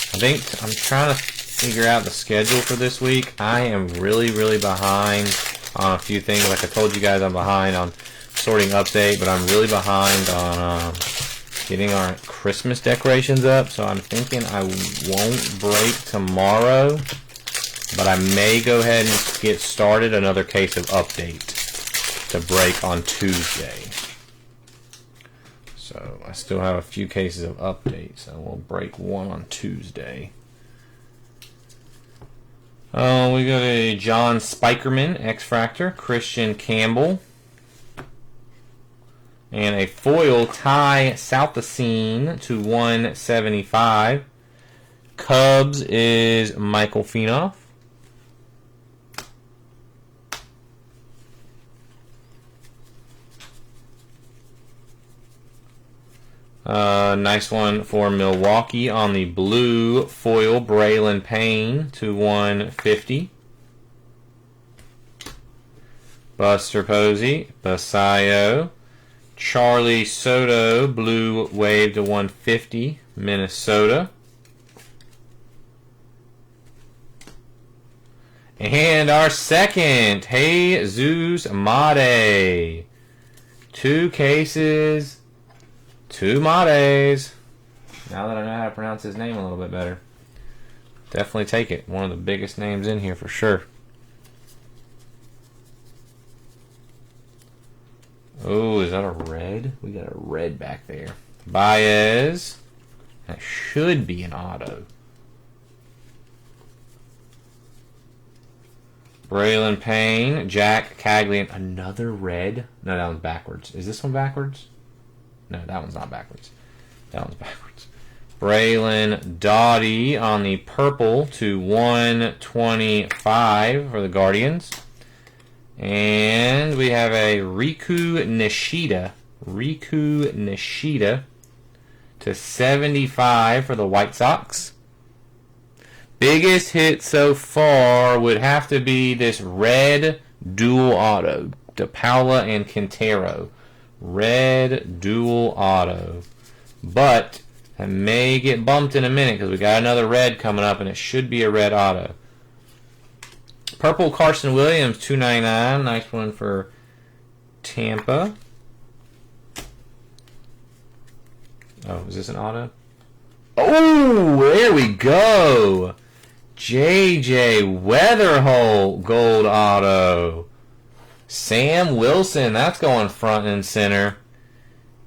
S1: I think I'm trying to figure out the schedule for this week. I am really behind on a few things. Like I told you guys, I'm behind on sorting update, but I'm really behind on getting our Christmas decorations up. So I'm thinking I won't break tomorrow, but I may go ahead and get started another case of update to break on Tuesday. So I still have a few cases of update, so we'll break one on Tuesday. We got a John Spikerman X-Fractor, Christian Campbell, and a foil Ty Southasine to 175. Cubs is Michael Feenoff. Nice one for Milwaukee on the blue foil, Braylon Payne to 150. Buster Posey, Basayo. Charlie Soto, blue wave to 150, Minnesota. And our second, Jesus Mate. 2 cases, 2 Mates. Now that I know how to pronounce his name a little bit better. Definitely take it. One of the biggest names in here for sure. Oh, is that a red? We got a red back there. Baez. That should be an auto. Braylon Payne. Jack Caglian. Another red? No, that one's backwards. Is this one backwards? No, that one's not backwards. That one's backwards. Braylon Dottie on the purple to 125 for the Guardians. And we have a Riku Nishida. Riku Nishida to 75 for the White Sox. Biggest hit so far would have to be this red dual auto. DePaula and Quintero. Red dual auto. But it may get bumped in a minute because we got another red coming up and it should be a red auto. Purple Carson Williams, $2.99. Nice one for Tampa. Oh, is this an auto? Oh, there we go. J.J. Weatherholt, gold auto. Sam Wilson, that's going front and center.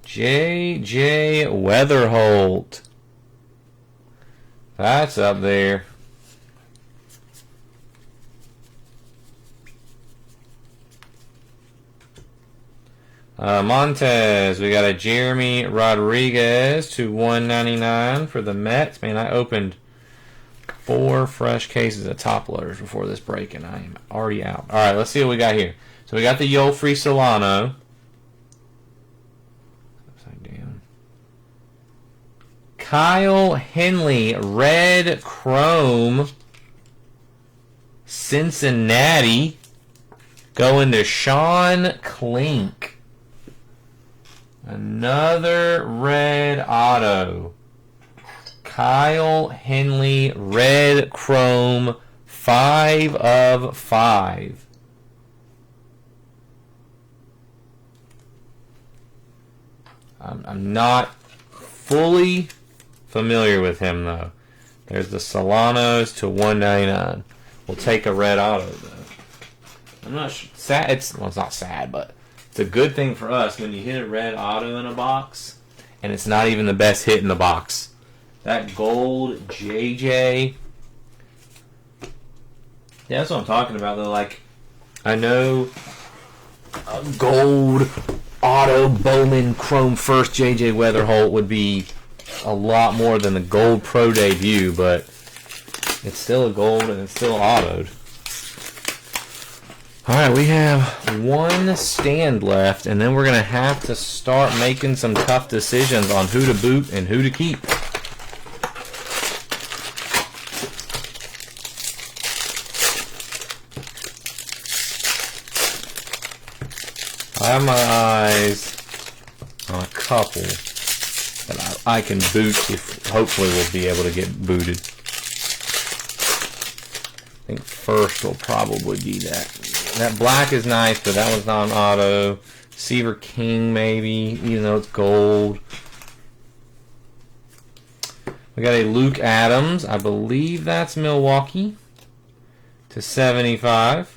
S1: J.J. Weatherholt. That's up there. Montez, we got a Jeremy Rodriguez to 199 for the Mets. Man, I opened 4 fresh cases of top loaders before this break, and I am already out. All right, let's see what we got here. So we got the Yolfrey Solano. Upside down. Kyle Henley, red chrome. Cincinnati. Going to Sean Klink. Another red auto. Kyle Henley, red chrome, 5 of 5. I'm not fully familiar with him though. There's the Solanos to 199. We'll take a red auto though. I'm not sure. Sad. It's not sad, but it's a good thing for us when you hit a red auto in a box, and it's not even the best hit in the box. That gold JJ. Yeah, that's what I'm talking about though. Like, I know a gold auto Bowman Chrome first JJ Weatherholt would be a lot more than the gold pro debut, but it's still a gold and it's still autoed. Alright, we have 1 stand left, and then we're going to have to start making some tough decisions on who to boot and who to keep. I have my eyes on a couple that I can boot if hopefully we'll be able to get booted. I think first will probably be that. That black is nice, but that one's not an auto. Seaver King maybe, even though it's gold. We got a Luke Adams. I believe that's Milwaukee to 75.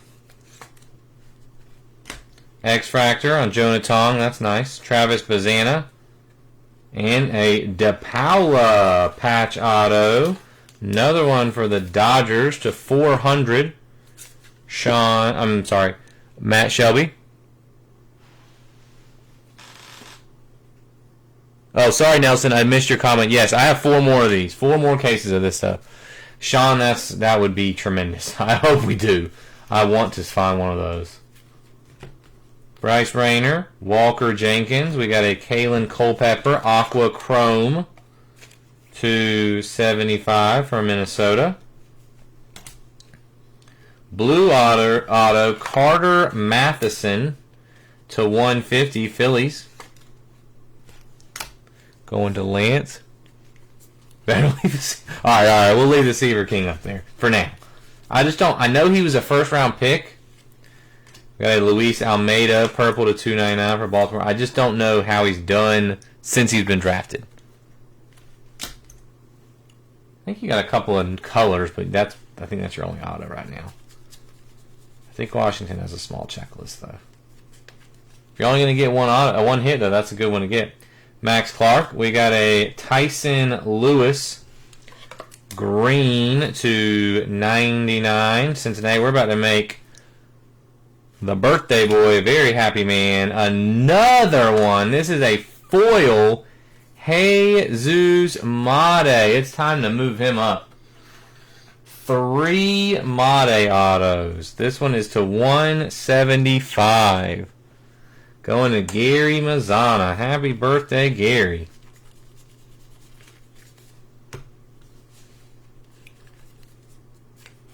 S1: X-Fractor on Jonah Tong. That's nice. Travis Bazana. And a DePaula patch auto. Another one for the Dodgers to 400. Matt Shelby. Oh, sorry, Nelson. I missed your comment. Yes, I have 4 more of these. 4 more cases of this stuff. Sean, that would be tremendous. I hope we do. I want to find one of those. Bryce Rayner, Walker Jenkins. We got a Kalen Culpepper Aqua Chrome /75 from Minnesota. Blue auto Carter Matheson /150 Phillies. Going to Lance. Better leave all right. We'll leave the Seaver King up there for now. I know he was a first-round pick. We got a Luis Almeida purple /299 for Baltimore. I just don't know how he's done since he's been drafted. I think you got a couple of colors, but I think that's your only auto right now. I think Washington has a small checklist though. If you're only going to get one hit though, that's a good one to get. Max Clark. We got a Tyson Lewis green /99 Cincinnati. We're about to make the birthday boy a very happy man. Another one. This is a foil Jesus Mate. It's time to move him up. 3 Mate autos. This one is /175. Going to Gary Mazzana. Happy birthday, Gary.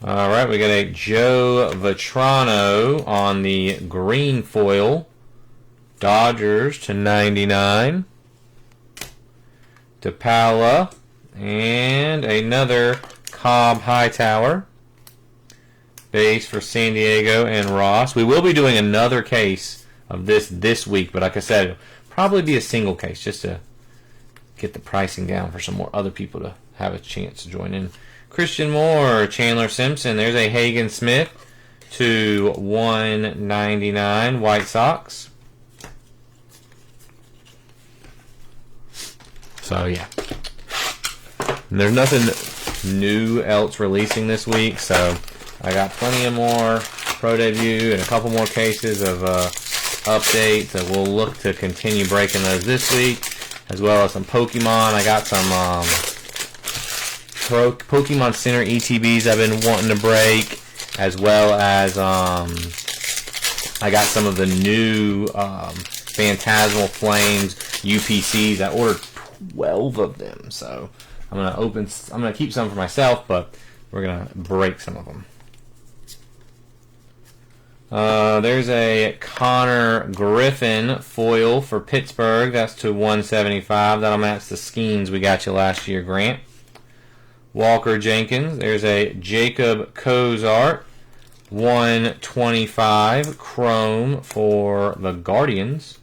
S1: All right, we got a Joe Vetrano on the green foil. Dodgers /99. DePaula. And another Cobb Hightower. Base for San Diego and Ross. We will be doing another case of this week, but like I said, it'll probably be a single case just to get the pricing down for some more other people to have a chance to join in. Christian Moore, Chandler Simpson. There's a Hagen Smith /199 White Sox. So yeah, and there's nothing new else releasing this week, so I got plenty of more pro debut and a couple more cases of updates that we'll look to continue breaking those this week, as well as some Pokemon. I got some Pokemon Center ETBs I've been wanting to break, as well as I got some of the new Phantasmal Flames UPCs. I ordered 12 of them, so I'm gonna keep some for myself, but we're gonna break some of them. There's a Connor Griffin foil for Pittsburgh. That's /175. That'll match the Skeens we got you last year, Grant. Walker Jenkins. There's a Jacob Cozart /125 chrome for the Guardians.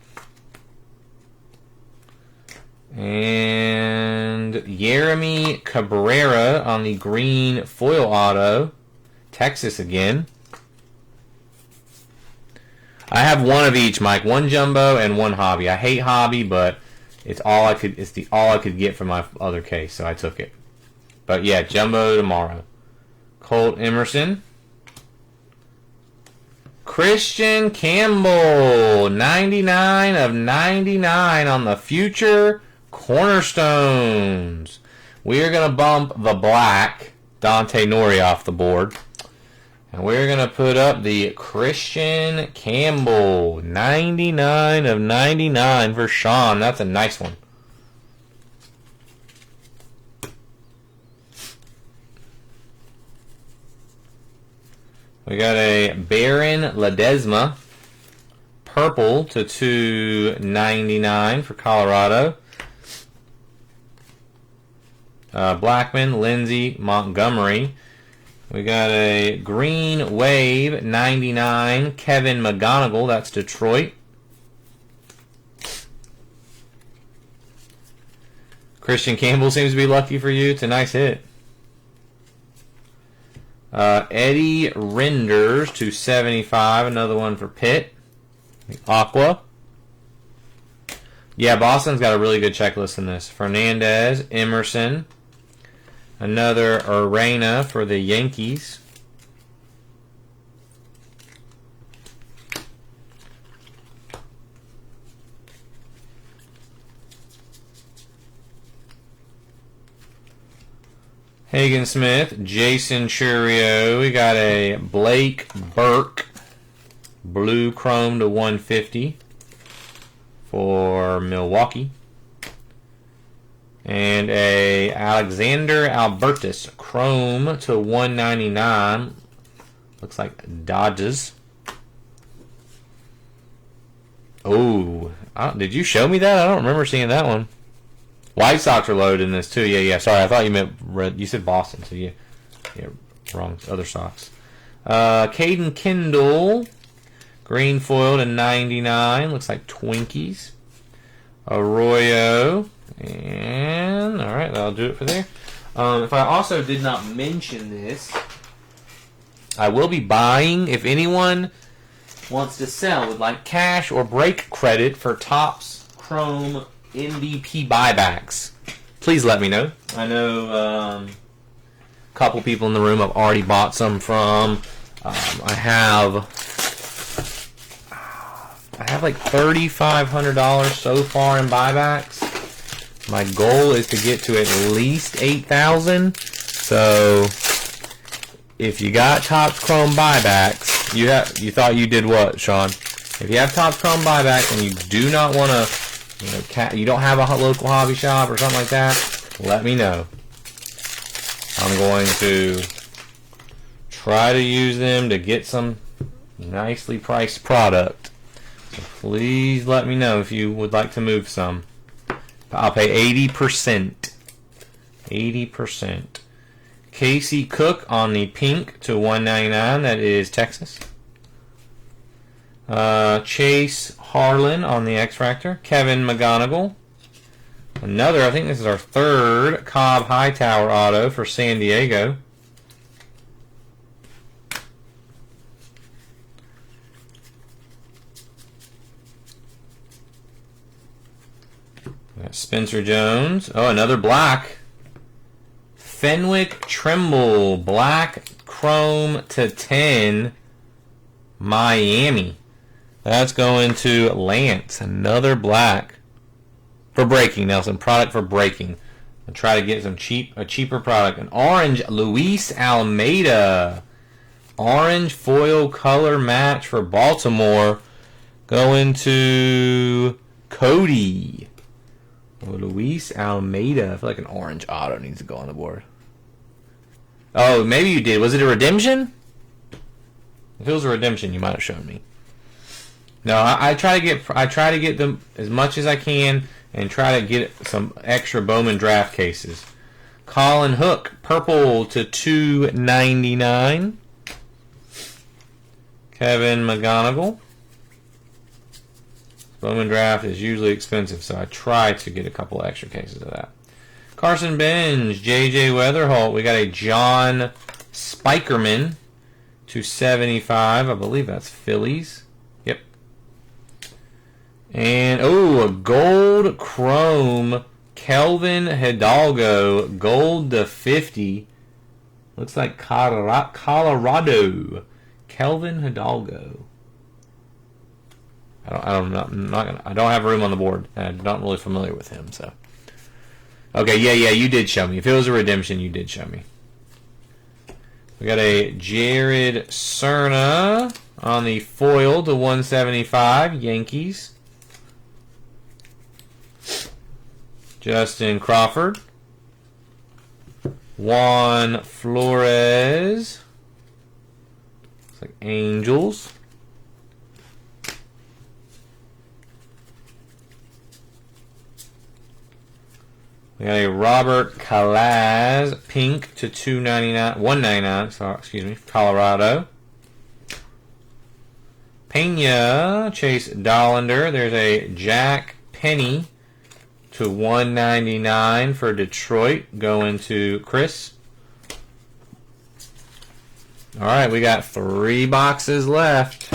S1: And Yeremy Cabrera on the green foil auto. Texas again. I have one of each, Mike. One jumbo and one hobby. I hate hobby, but it's all I could get from my other case, so I took it. But yeah, jumbo tomorrow. Colt Emerson. Christian Campbell, 99/99 on the future cornerstones. We are going to bump the black Dante Nori off the board. And we're going to put up the Christian Campbell, 99/99 for Sean. That's a nice one. We got a Baron Ledesma, purple /299 for Colorado. Blackman, Lindsey, Montgomery. We got a Green Wave 99, Kevin McGonigal. That's Detroit. Christian Campbell seems to be lucky for you. It's a nice hit. Eddie Renders /75, another one for Pitt. The Aqua. Yeah, Boston's got a really good checklist in this. Fernandez, Emerson, another Arena for the Yankees. Hagen Smith, Jason Churio. We got a Blake Burke, blue chrome to 150 for Milwaukee. And a Alexander Albertus, chrome to 199. Looks like Dodgers. Oh, did you show me that? I don't remember seeing that one. White Sox are loaded in this too. Yeah. Sorry, I thought you meant red. You said Boston, so yeah, wrong. Other Sox. Caden Kendall, green foil to 99. Looks like Twinkies. Arroyo, and all right, that'll do it for there. If I also did not mention this, I will be buying. If anyone wants to sell with like cash or break credit for Topps Chrome MVP buybacks, please let me know. I know a couple people in the room I've already bought some from. I have like $3,500 so far in buybacks. My goal is to get to at least 8,000. So if you got Topps Chrome buybacks, you thought you did what, Sean? If you have Topps Chrome buybacks and you do not want to, you don't have a local hobby shop or something like that, let me know. I'm going to try to use them to get some nicely priced product. So please let me know if you would like to move some. I'll pay 80%. 80%. Casey Cook on the pink to 199. That is Texas. Chase Harlan on the X-Fractor. Kevin McGonigal. Another, I think this is our third Cobb Hightower auto for San Diego. Spencer Jones. Oh, another black. Fenwick Trimble. Black chrome to 10. Miami. That's going to Lance. Another black. For breaking, Nelson. Product for breaking. I'll try to get a cheaper product. An orange Luis Almeida. Orange foil color match for Baltimore. Going to Cody. Oh, Luis Almeida. I feel like an orange auto needs to go on the board. Oh, maybe you did. Was it a redemption? If it was a redemption, you might have shown me. No, I try to get them as much as I can and try to get some extra Bowman draft cases. Colin Hook, purple to 299. Kevin McGonigal. Bowman draft is usually expensive, so I try to get a couple extra cases of that. Carson Benz, J.J. Weatherholt. We got a John Spikerman to 75. I believe that's Phillies. Yep. And, a gold chrome Kelvin Hidalgo. Gold to 50. Looks like Colorado. Kelvin Hidalgo. I don't have room on the board. I'm not really familiar with him, so. Okay, yeah, you did show me. If it was a redemption, you did show me. We got a Jared Cerna on the foil to 175, Yankees. Justin Crawford. Juan Flores. Looks like Angels. We got a Robert Calaz, pink to 199. Sorry, excuse me, Colorado. Pena, Chase Dollander. There's a Jack Penny to 199 for Detroit, going to Chris. All right, we got 3 boxes left.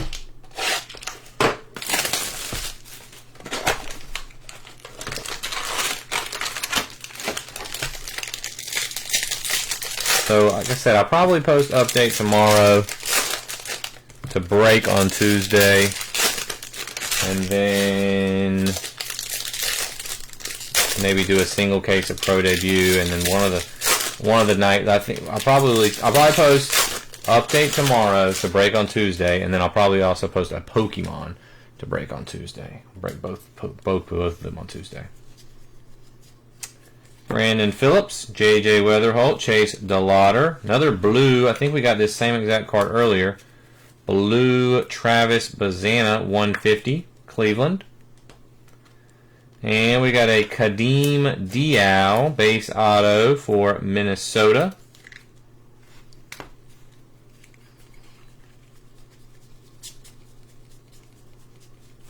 S1: So, like I said, I'll probably post update tomorrow to break on Tuesday. And then maybe do a single case of Pro Debut, and then one of the nights I think I'll probably post update tomorrow to break on Tuesday, and then I'll probably also post a Pokemon to break on Tuesday. Break both of them on Tuesday. Brandon Phillips, J.J. Weatherholt, Chase DeLauder, another blue. I think we got this same exact card earlier. Blue Travis Bazana, 150, Cleveland. And we got a Kadeem Diao base auto for Minnesota.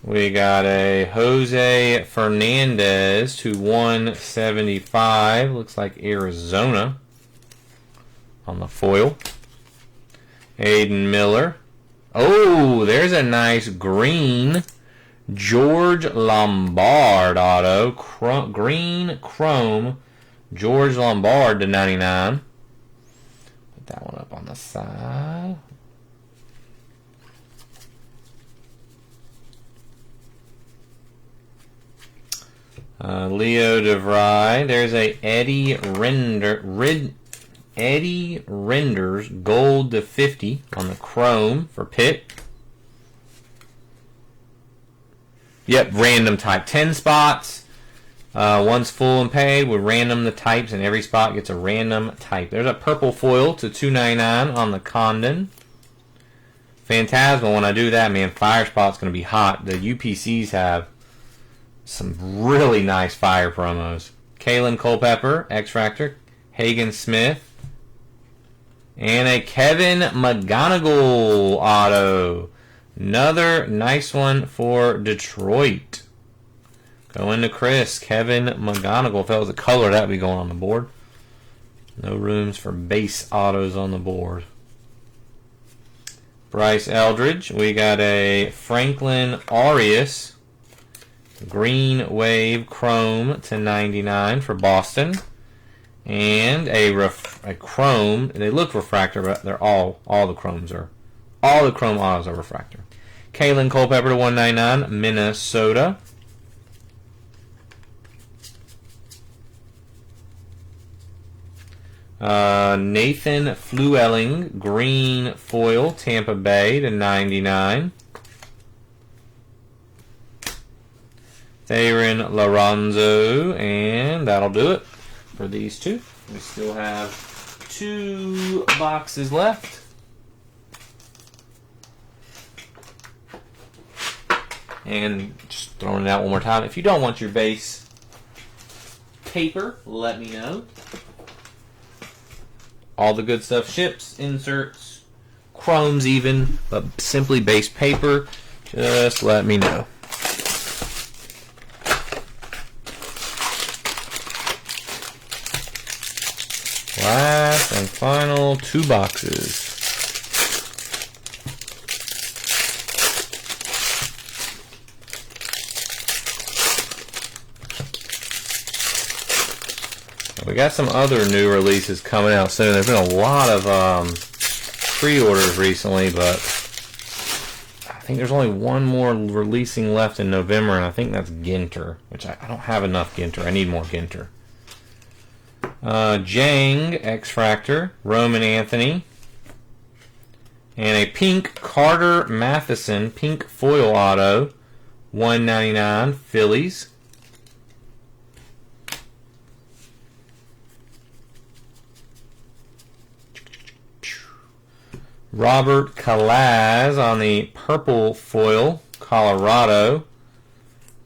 S1: We got a Jose Fernandez to 175. Looks like Arizona on the foil. Aiden Miller. Oh, there's a nice green George Lombard auto. Green chrome George Lombard to 99. Put that one up on the side. Leo DeVry. There's a Eddie Renders gold to 50 on the chrome for Pitt. Yep, random type. 10 spots. One's full and paid. We random the types, and every spot gets a random type. There's a purple foil to 299 on the Condon. Phantasmal, when I do that, man, Fire Spot's going to be hot. The UPCs have some really nice fire promos. Kalen Culpepper, X-Fractor. Hagen Smith. And a Kevin McGonigal auto. Another nice one for Detroit. Going to Chris. Kevin McGonigal. If that was a color, that would be going on the board. No rooms for base autos on the board. Bryce Eldridge. We got a Franklin Arias. Green Wave Chrome to 99 for Boston. And a Chrome. They look refractor, but they're all the Chromes are. All the Chrome autos are refractor. Kalen Culpepper to 199, Minnesota. Nathan Fluelling, green foil, Tampa Bay to 99. Theron Lorenzo, and that'll do it for these two. We still have 2 boxes left. And just throwing it out one more time. If you don't want your base paper, let me know. All the good stuff ships, inserts, chromes even, but simply base paper, just let me know. Last and final 2 boxes. We got some other new releases coming out soon. There's been a lot of pre-orders recently, but I think there's only one more releasing left in November, and I think that's Ginter, which I don't have enough Ginter. I need more Ginter. Jang, X-Fractor, Roman Anthony, and a pink Carter Matheson, pink foil auto, 199, Phillies. Robert Calaz on the purple foil, Colorado,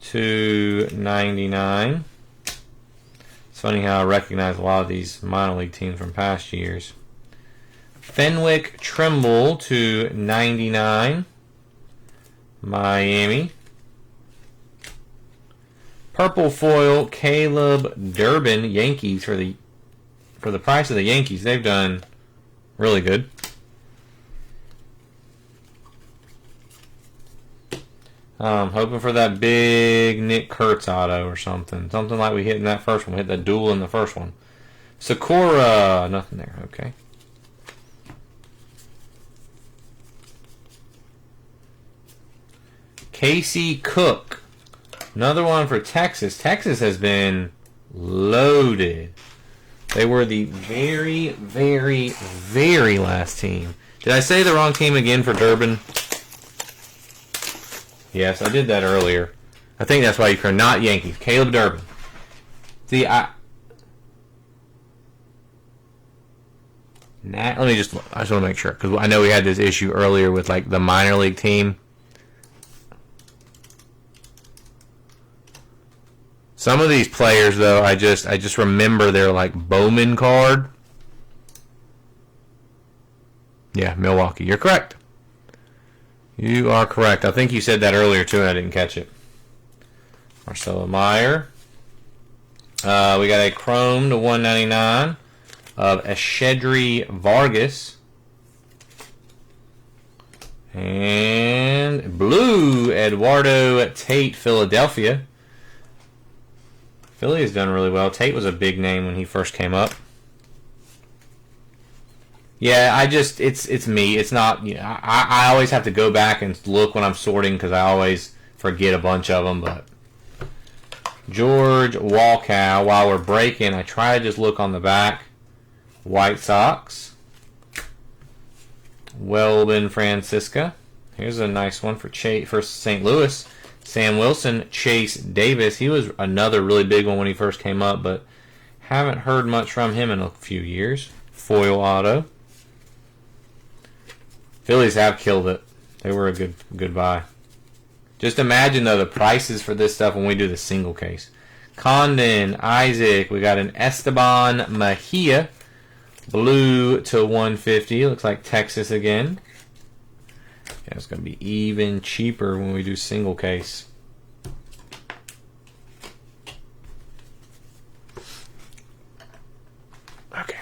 S1: $2.99. It's funny how I recognize a lot of these minor league teams from past years. Fenwick Trimble $2.99, Miami. Purple foil, Caleb Durbin, Yankees, for the price of the Yankees. They've done really good. Hoping for that big Nick Kurtz auto or something. Something like we hit in that first one. We hit that duel in the first one. Sakura, nothing there. Okay. Casey Cook. Another one for Texas. Texas has been loaded. They were the very, very, very last team. Did I say the wrong team again for Durbin? Yes, I did that earlier. I think that's why you're not Yankees. Caleb Durbin. See, I just want to make sure, because I know we had this issue earlier with like the minor league team. Some of these players, though, I just remember their like Bowman card. Yeah, Milwaukee. You're correct. You are correct. I think you said that earlier too, and I didn't catch it. Marcelo Meyer. We got a chrome to 199 of Eshedri Vargas. And blue, Eduardo Tate, Philadelphia. Philly has done really well. Tate was a big name when he first came up. Yeah, it's me. It's not, I always have to go back and look when I'm sorting because I always forget a bunch of them. But George Walkow, while we're breaking, I try to just look on the back. White Sox. Welbin Francisca. Here's a nice one for St. Louis. Sam Wilson, Chase Davis. He was another really big one when he first came up, but haven't heard much from him in a few years. Foil auto. Phillies have killed it. They were a good buy. Just imagine, though, the prices for this stuff when we do the single case. Condon, Isaac. We got an Esteban Mejia. Blue to 150. Looks like Texas again. Yeah, it's going to be even cheaper when we do single case. Okay.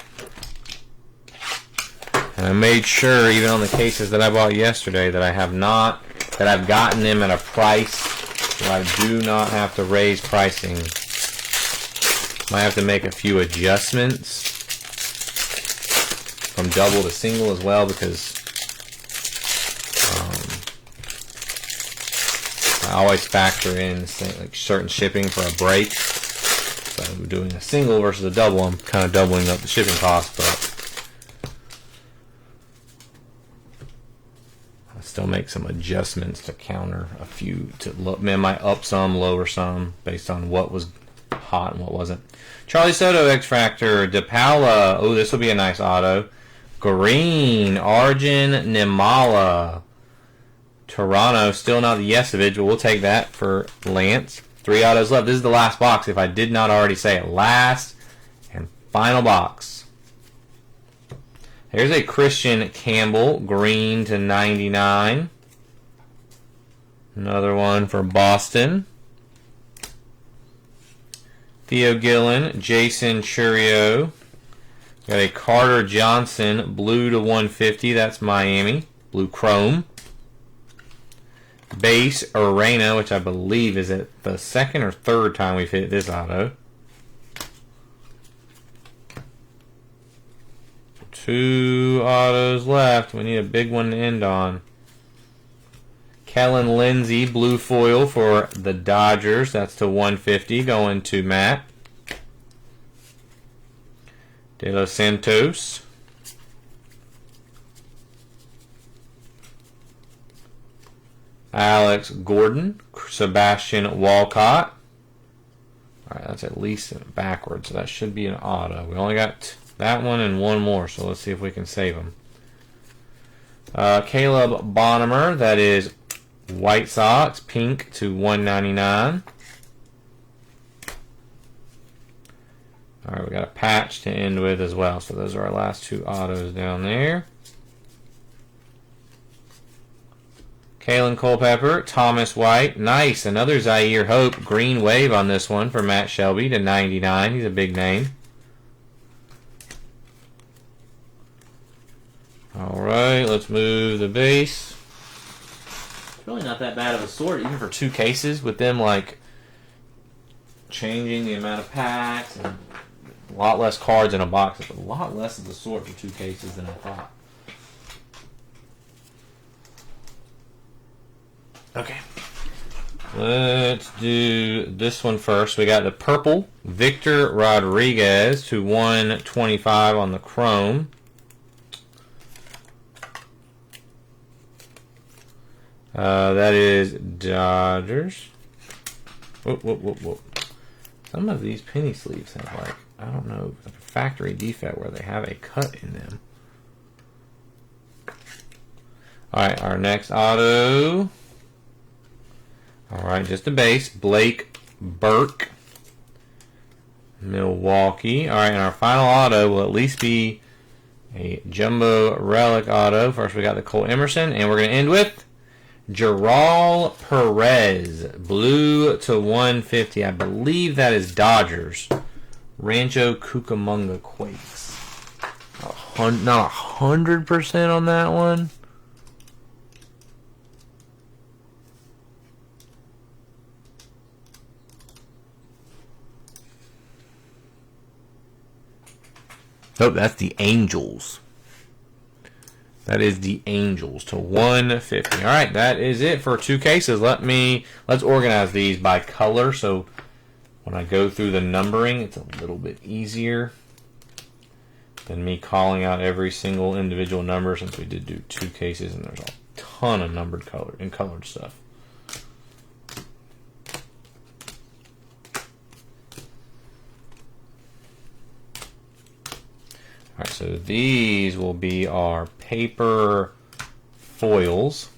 S1: And I made sure, even on the cases that I bought yesterday, that I've gotten them at a price where I do not have to raise pricing. Might have to make a few adjustments from double to single as well, because I always factor in like certain shipping for a break. So doing a single versus a double, I'm kind of doubling up the shipping cost, but I still make some adjustments to counter a few. Man, might up some, lower some, based on what was hot and what wasn't. Charlie Soto, X Factor, DePaula. Oh, this will be a nice auto. Green, Arjun Nimala. Toronto, still not the Yesevich, but we'll take that for Lance. 3 autos left. This is the last box, if I did not already say it. Last and final box. Here's a Christian Campbell, green to 99. Another one for Boston. Theo Gillen, Jason Churio. Got a Carter Johnson, blue to 150. That's Miami. Blue chrome. Base Arena, which I believe is it the second or third time we've hit this auto. 2 autos left. We need a big one to end on. Kellen Lindsey, blue foil for the Dodgers. That's to 150, going to Matt. De Los Santos. Alex Gordon. Sebastian Walcott. Alright, that's at least backwards, so that should be an auto. We only got that one and one more, so let's see if we can save them. Caleb Bonnemer, that is White Sox, pink to 199. Alright, we got a patch to end with as well, so those are our last 2 autos down there. Kalen Culpepper, Thomas White. Nice. Another Zaire Hope. Green wave on this one for Matt Shelby to 99. He's a big name. Alright, let's move the base. It's really not that bad of a sort, even for 2 cases, with them like changing the amount of packs and a lot less cards in a box. It's a lot less of the sort for 2 cases than I thought. Okay. Let's do this one first. We got the purple Victor Rodriguez to 125 on the chrome. That is Dodgers. Whoop, whoop, whoop, whoop. Some of these penny sleeves have, like, I don't know, a factory defect where they have a cut in them. Alright, our next auto. Alright, just a base. Blake Burke, Milwaukee. Alright, and our final auto will at least be a jumbo relic auto. First we got the Cole Emerson, and we're going to end with Gerald Perez, blue to 150. I believe that is Dodgers. Rancho Cucamonga Quakes. Not 100% on that one. Oh, that's the Angels. That is the Angels to 150. All right, that is it for 2 cases. Let's organize these by color, so when I go through the numbering, it's a little bit easier than me calling out every single individual number, since we did do 2 cases and there's a ton of numbered color and colored stuff. Alright, so these will be our paper foils.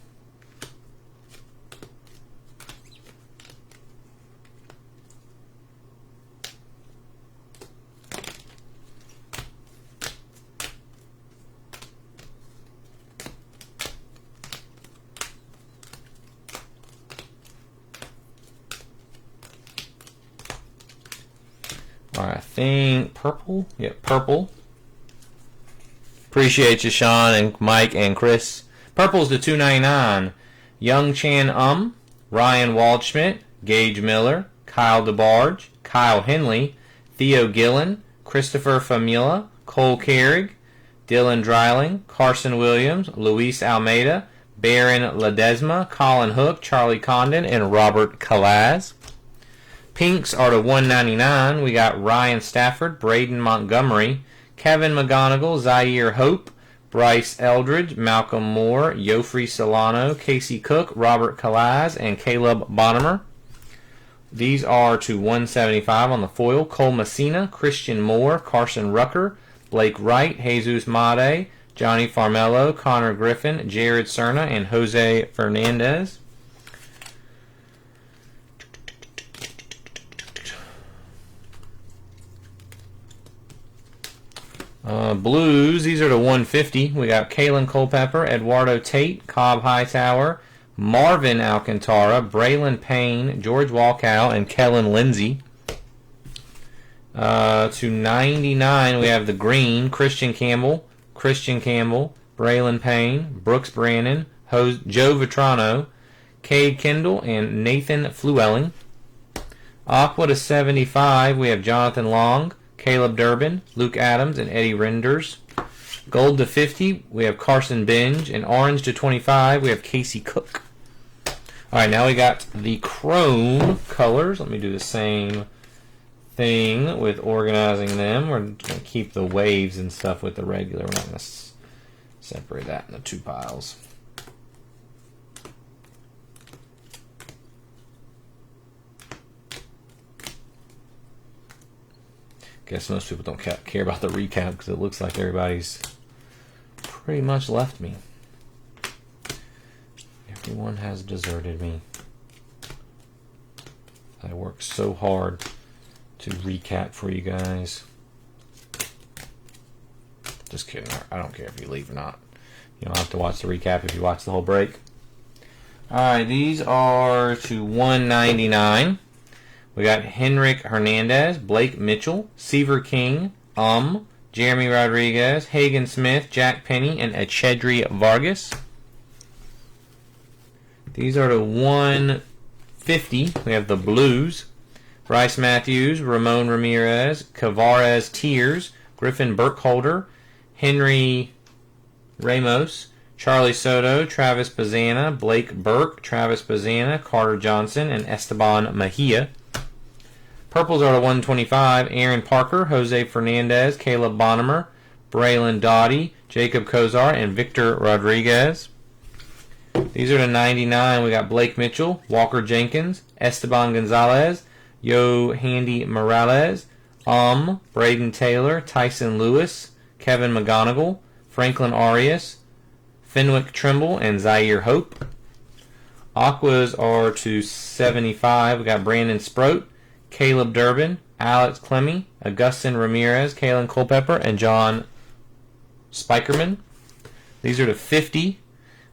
S1: Alright, I think purple? Yeah, purple. Appreciate you, Sean and Mike and Chris. Purple's to 299. Young Chan Ryan Waldschmidt, Gage Miller, Kyle DeBarge, Kyle Henley, Theo Gillen, Christopher Famila, Cole Carrig, Dylan Dreiling, Carson Williams, Luis Almeida, Baron Ledesma, Colin Hook, Charlie Condon, and Robert Calaz. Pinks are to 199. We got Ryan Stafford, Braden Montgomery, Kevin McGonigal, Zaire Hope, Bryce Eldridge, Malcolm Moore, Yofri Solano, Casey Cook, Robert Calaz, and Caleb Bonnemer. These are to 175 on the foil. Cole Messina, Christian Moore, Carson Rucker, Blake Wright, Jesus Made, Johnny Farmello, Connor Griffin, Jared Cerna, and Jose Fernandez. Blues, these are to 150. We got Kalen Culpepper, Eduardo Tate, Cobb Hightower, Marvin Alcantara, Braylon Payne, George Walkow, and Kellen Lindsey. To 99, we have the green, Christian Campbell, Braylon Payne, Brooks Brannon, Joe Vitrano, Cade Kendall, and Nathan Flewelling. Aqua to 75, we have Jonathan Long, Caleb Durbin, Luke Adams, and Eddie Renders. Gold to 50, we have Carson Binge. And orange to 25, we have Casey Cook. Alright, now we got the chrome colors. Let me do the same thing with organizing them. We're going to keep the waves and stuff with the regular. We're not going to separate that into 2 piles. Guess most people don't care about the recap because it looks like everybody's pretty much left me. Everyone has deserted me. I worked so hard to recap for you guys. Just kidding. I don't care if you leave or not. You don't have to watch the recap if you watch the whole break. Alright, these are to 199. We got Henrik Hernandez, Blake Mitchell, Seaver King, Jeremy Rodriguez, Hagen Smith, Jack Penny, and Echedri Vargas. These are to 150. We have the Blues, Bryce Matthews, Ramon Ramirez, Kavares Tears, Griffin Burkholder, Henry Ramos, Charlie Soto, Travis Bazzana, Blake Burke, Travis Bazzana, Carter Johnson, and Esteban Mejia. Purples are to 125. Aaron Parker, Jose Fernandez, Caleb Bonnemer, Braylon Doughty, Jacob Kozar, and Victor Rodriguez. These are to 99. We got Blake Mitchell, Walker Jenkins, Esteban Gonzalez, Yohandy Morales, Braden Taylor, Tyson Lewis, Kevin McGonigal, Franklin Arias, Fenwick Trimble, and Zaire Hope. Aquas are to 75. We got Brandon Sproat, Caleb Durbin, Alex Clemmy, Augustin Ramirez, Kalen Culpepper, and John Spikerman. These are to 50.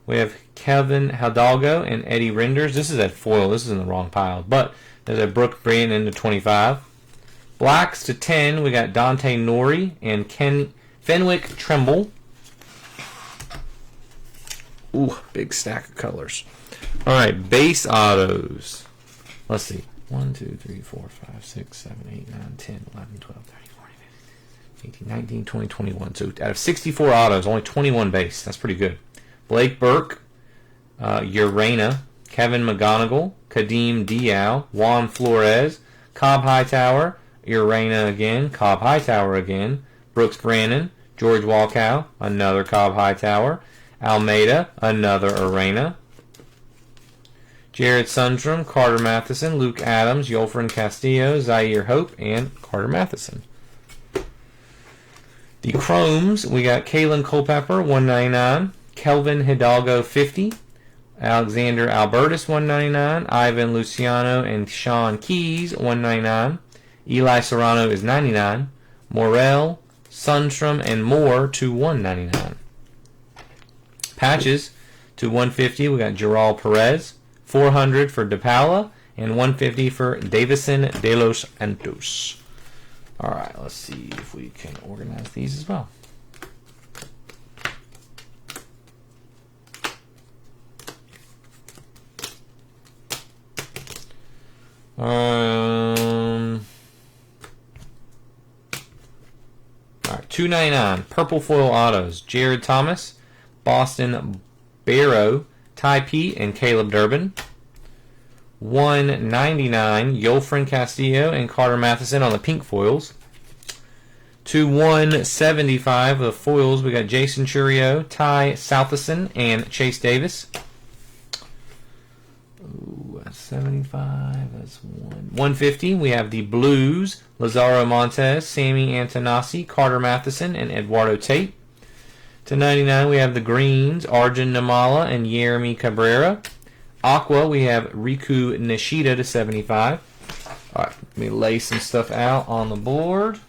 S1: We have Kevin Hidalgo and Eddie Renders. This is at foil. This is in the wrong pile. But there's a Brooke Brandon to 25. Blacks to 10. We got Dante Nori and Fenwick Trimble. Ooh, big stack of colors. All right, base autos. Let's see. 1, 2, 3, 4, 5, 6, 7, 8, 9, 10, 11, 12, 13, 14, 15, 18, 19, 20, 21. So out of 64 autos, only 21 base. That's pretty good. Blake Burke, Urena, Kevin McGonigal, Kadeem Diao, Juan Flores, Cobb Hightower, Urena again, Cobb Hightower again, Brooks Brannon, George Walkow, another Cobb Hightower, Almeida, another Urena, Jared Sundstrom, Carter Matheson, Luke Adams, Yolfrin Castillo, Zaire Hope, and Carter Matheson. The Chromes, we got Kalen Culpepper, 199, Kelvin Hidalgo, 50, Alexander Albertus, 199, Ivan Luciano and Sean Keys, 199, Eli Serrano is 99, Morel, Sundstrom, and Moore to 199. Patches to 150, we got Gerald Perez, 400 for DePaula, and 150 for Davison de los Santos. All right, let's see if we can organize these as well. All right, $2.99 purple foil autos. Jared Thomas, Boston Barrow, Ty Pete, and Caleb Durbin. $1.99 Yolfrin Castillo and Carter Matheson on the pink foils. To $1.75 of foils, we got Jason Churio, Ty Southison, and Chase Davis. Ooh, that's 75. That's $1.50. We have the blues: Lazaro Montes, Sammy Antonassi, Carter Matheson, and Eduardo Tate. To 99, we have the greens: Arjun Namala and Jeremy Cabrera. Aqua, we have Riku Nishida to 75. All right, let me lay some stuff out on the board.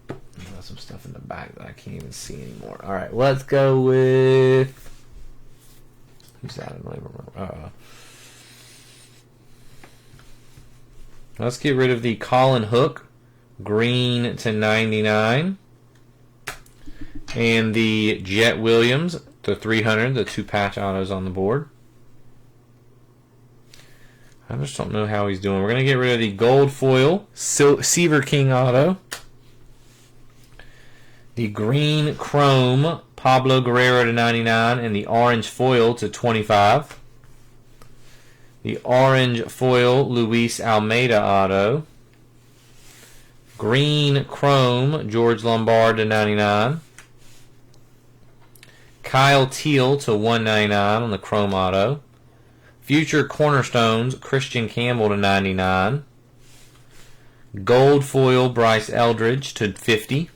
S1: Got some stuff in the back that I can't even see anymore. All right, let's go with... Who's that? I don't even remember. Let's get rid of the Colin Hook, green to 99. And the Jet Williams to 300, the two patch autos on the board. I just don't know how he's doing. We're going to get rid of the gold foil Seaver King auto. The green chrome Pablo Guerrero to 99, and the orange foil to 25. The orange foil Luis Almeida auto. Green chrome George Lombard to 99. Kyle Teal to 199 on the chrome auto. Future Cornerstones Christian Campbell to 99. Gold foil Bryce Eldridge to 50.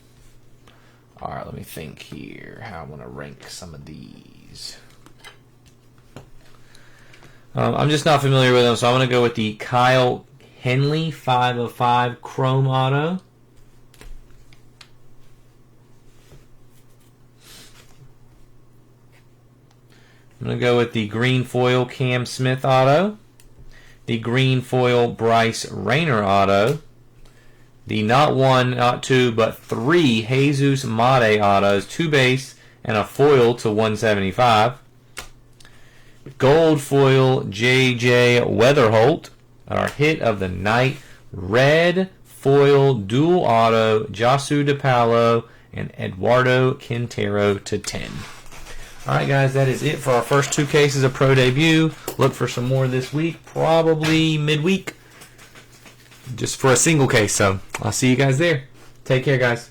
S1: All right, let me think here how I'm going to rank some of these. I'm just not familiar with them, so I'm going to go with the Kyle Henley 505 chrome auto. I'm going to go with the green foil Cam Smith auto, the green foil Bryce Rayner auto, the not one, not two, but three Jesus Mate autos, two base and a foil to 175. Gold foil JJ Weatherholt, our hit of the night, red foil dual auto Josu DePaolo and Eduardo Quintero to 10. Alright guys, that is it for our first 2 cases of Pro Debut. Look for some more this week, probably midweek, just for a single case. So I'll see you guys there. Take care, guys.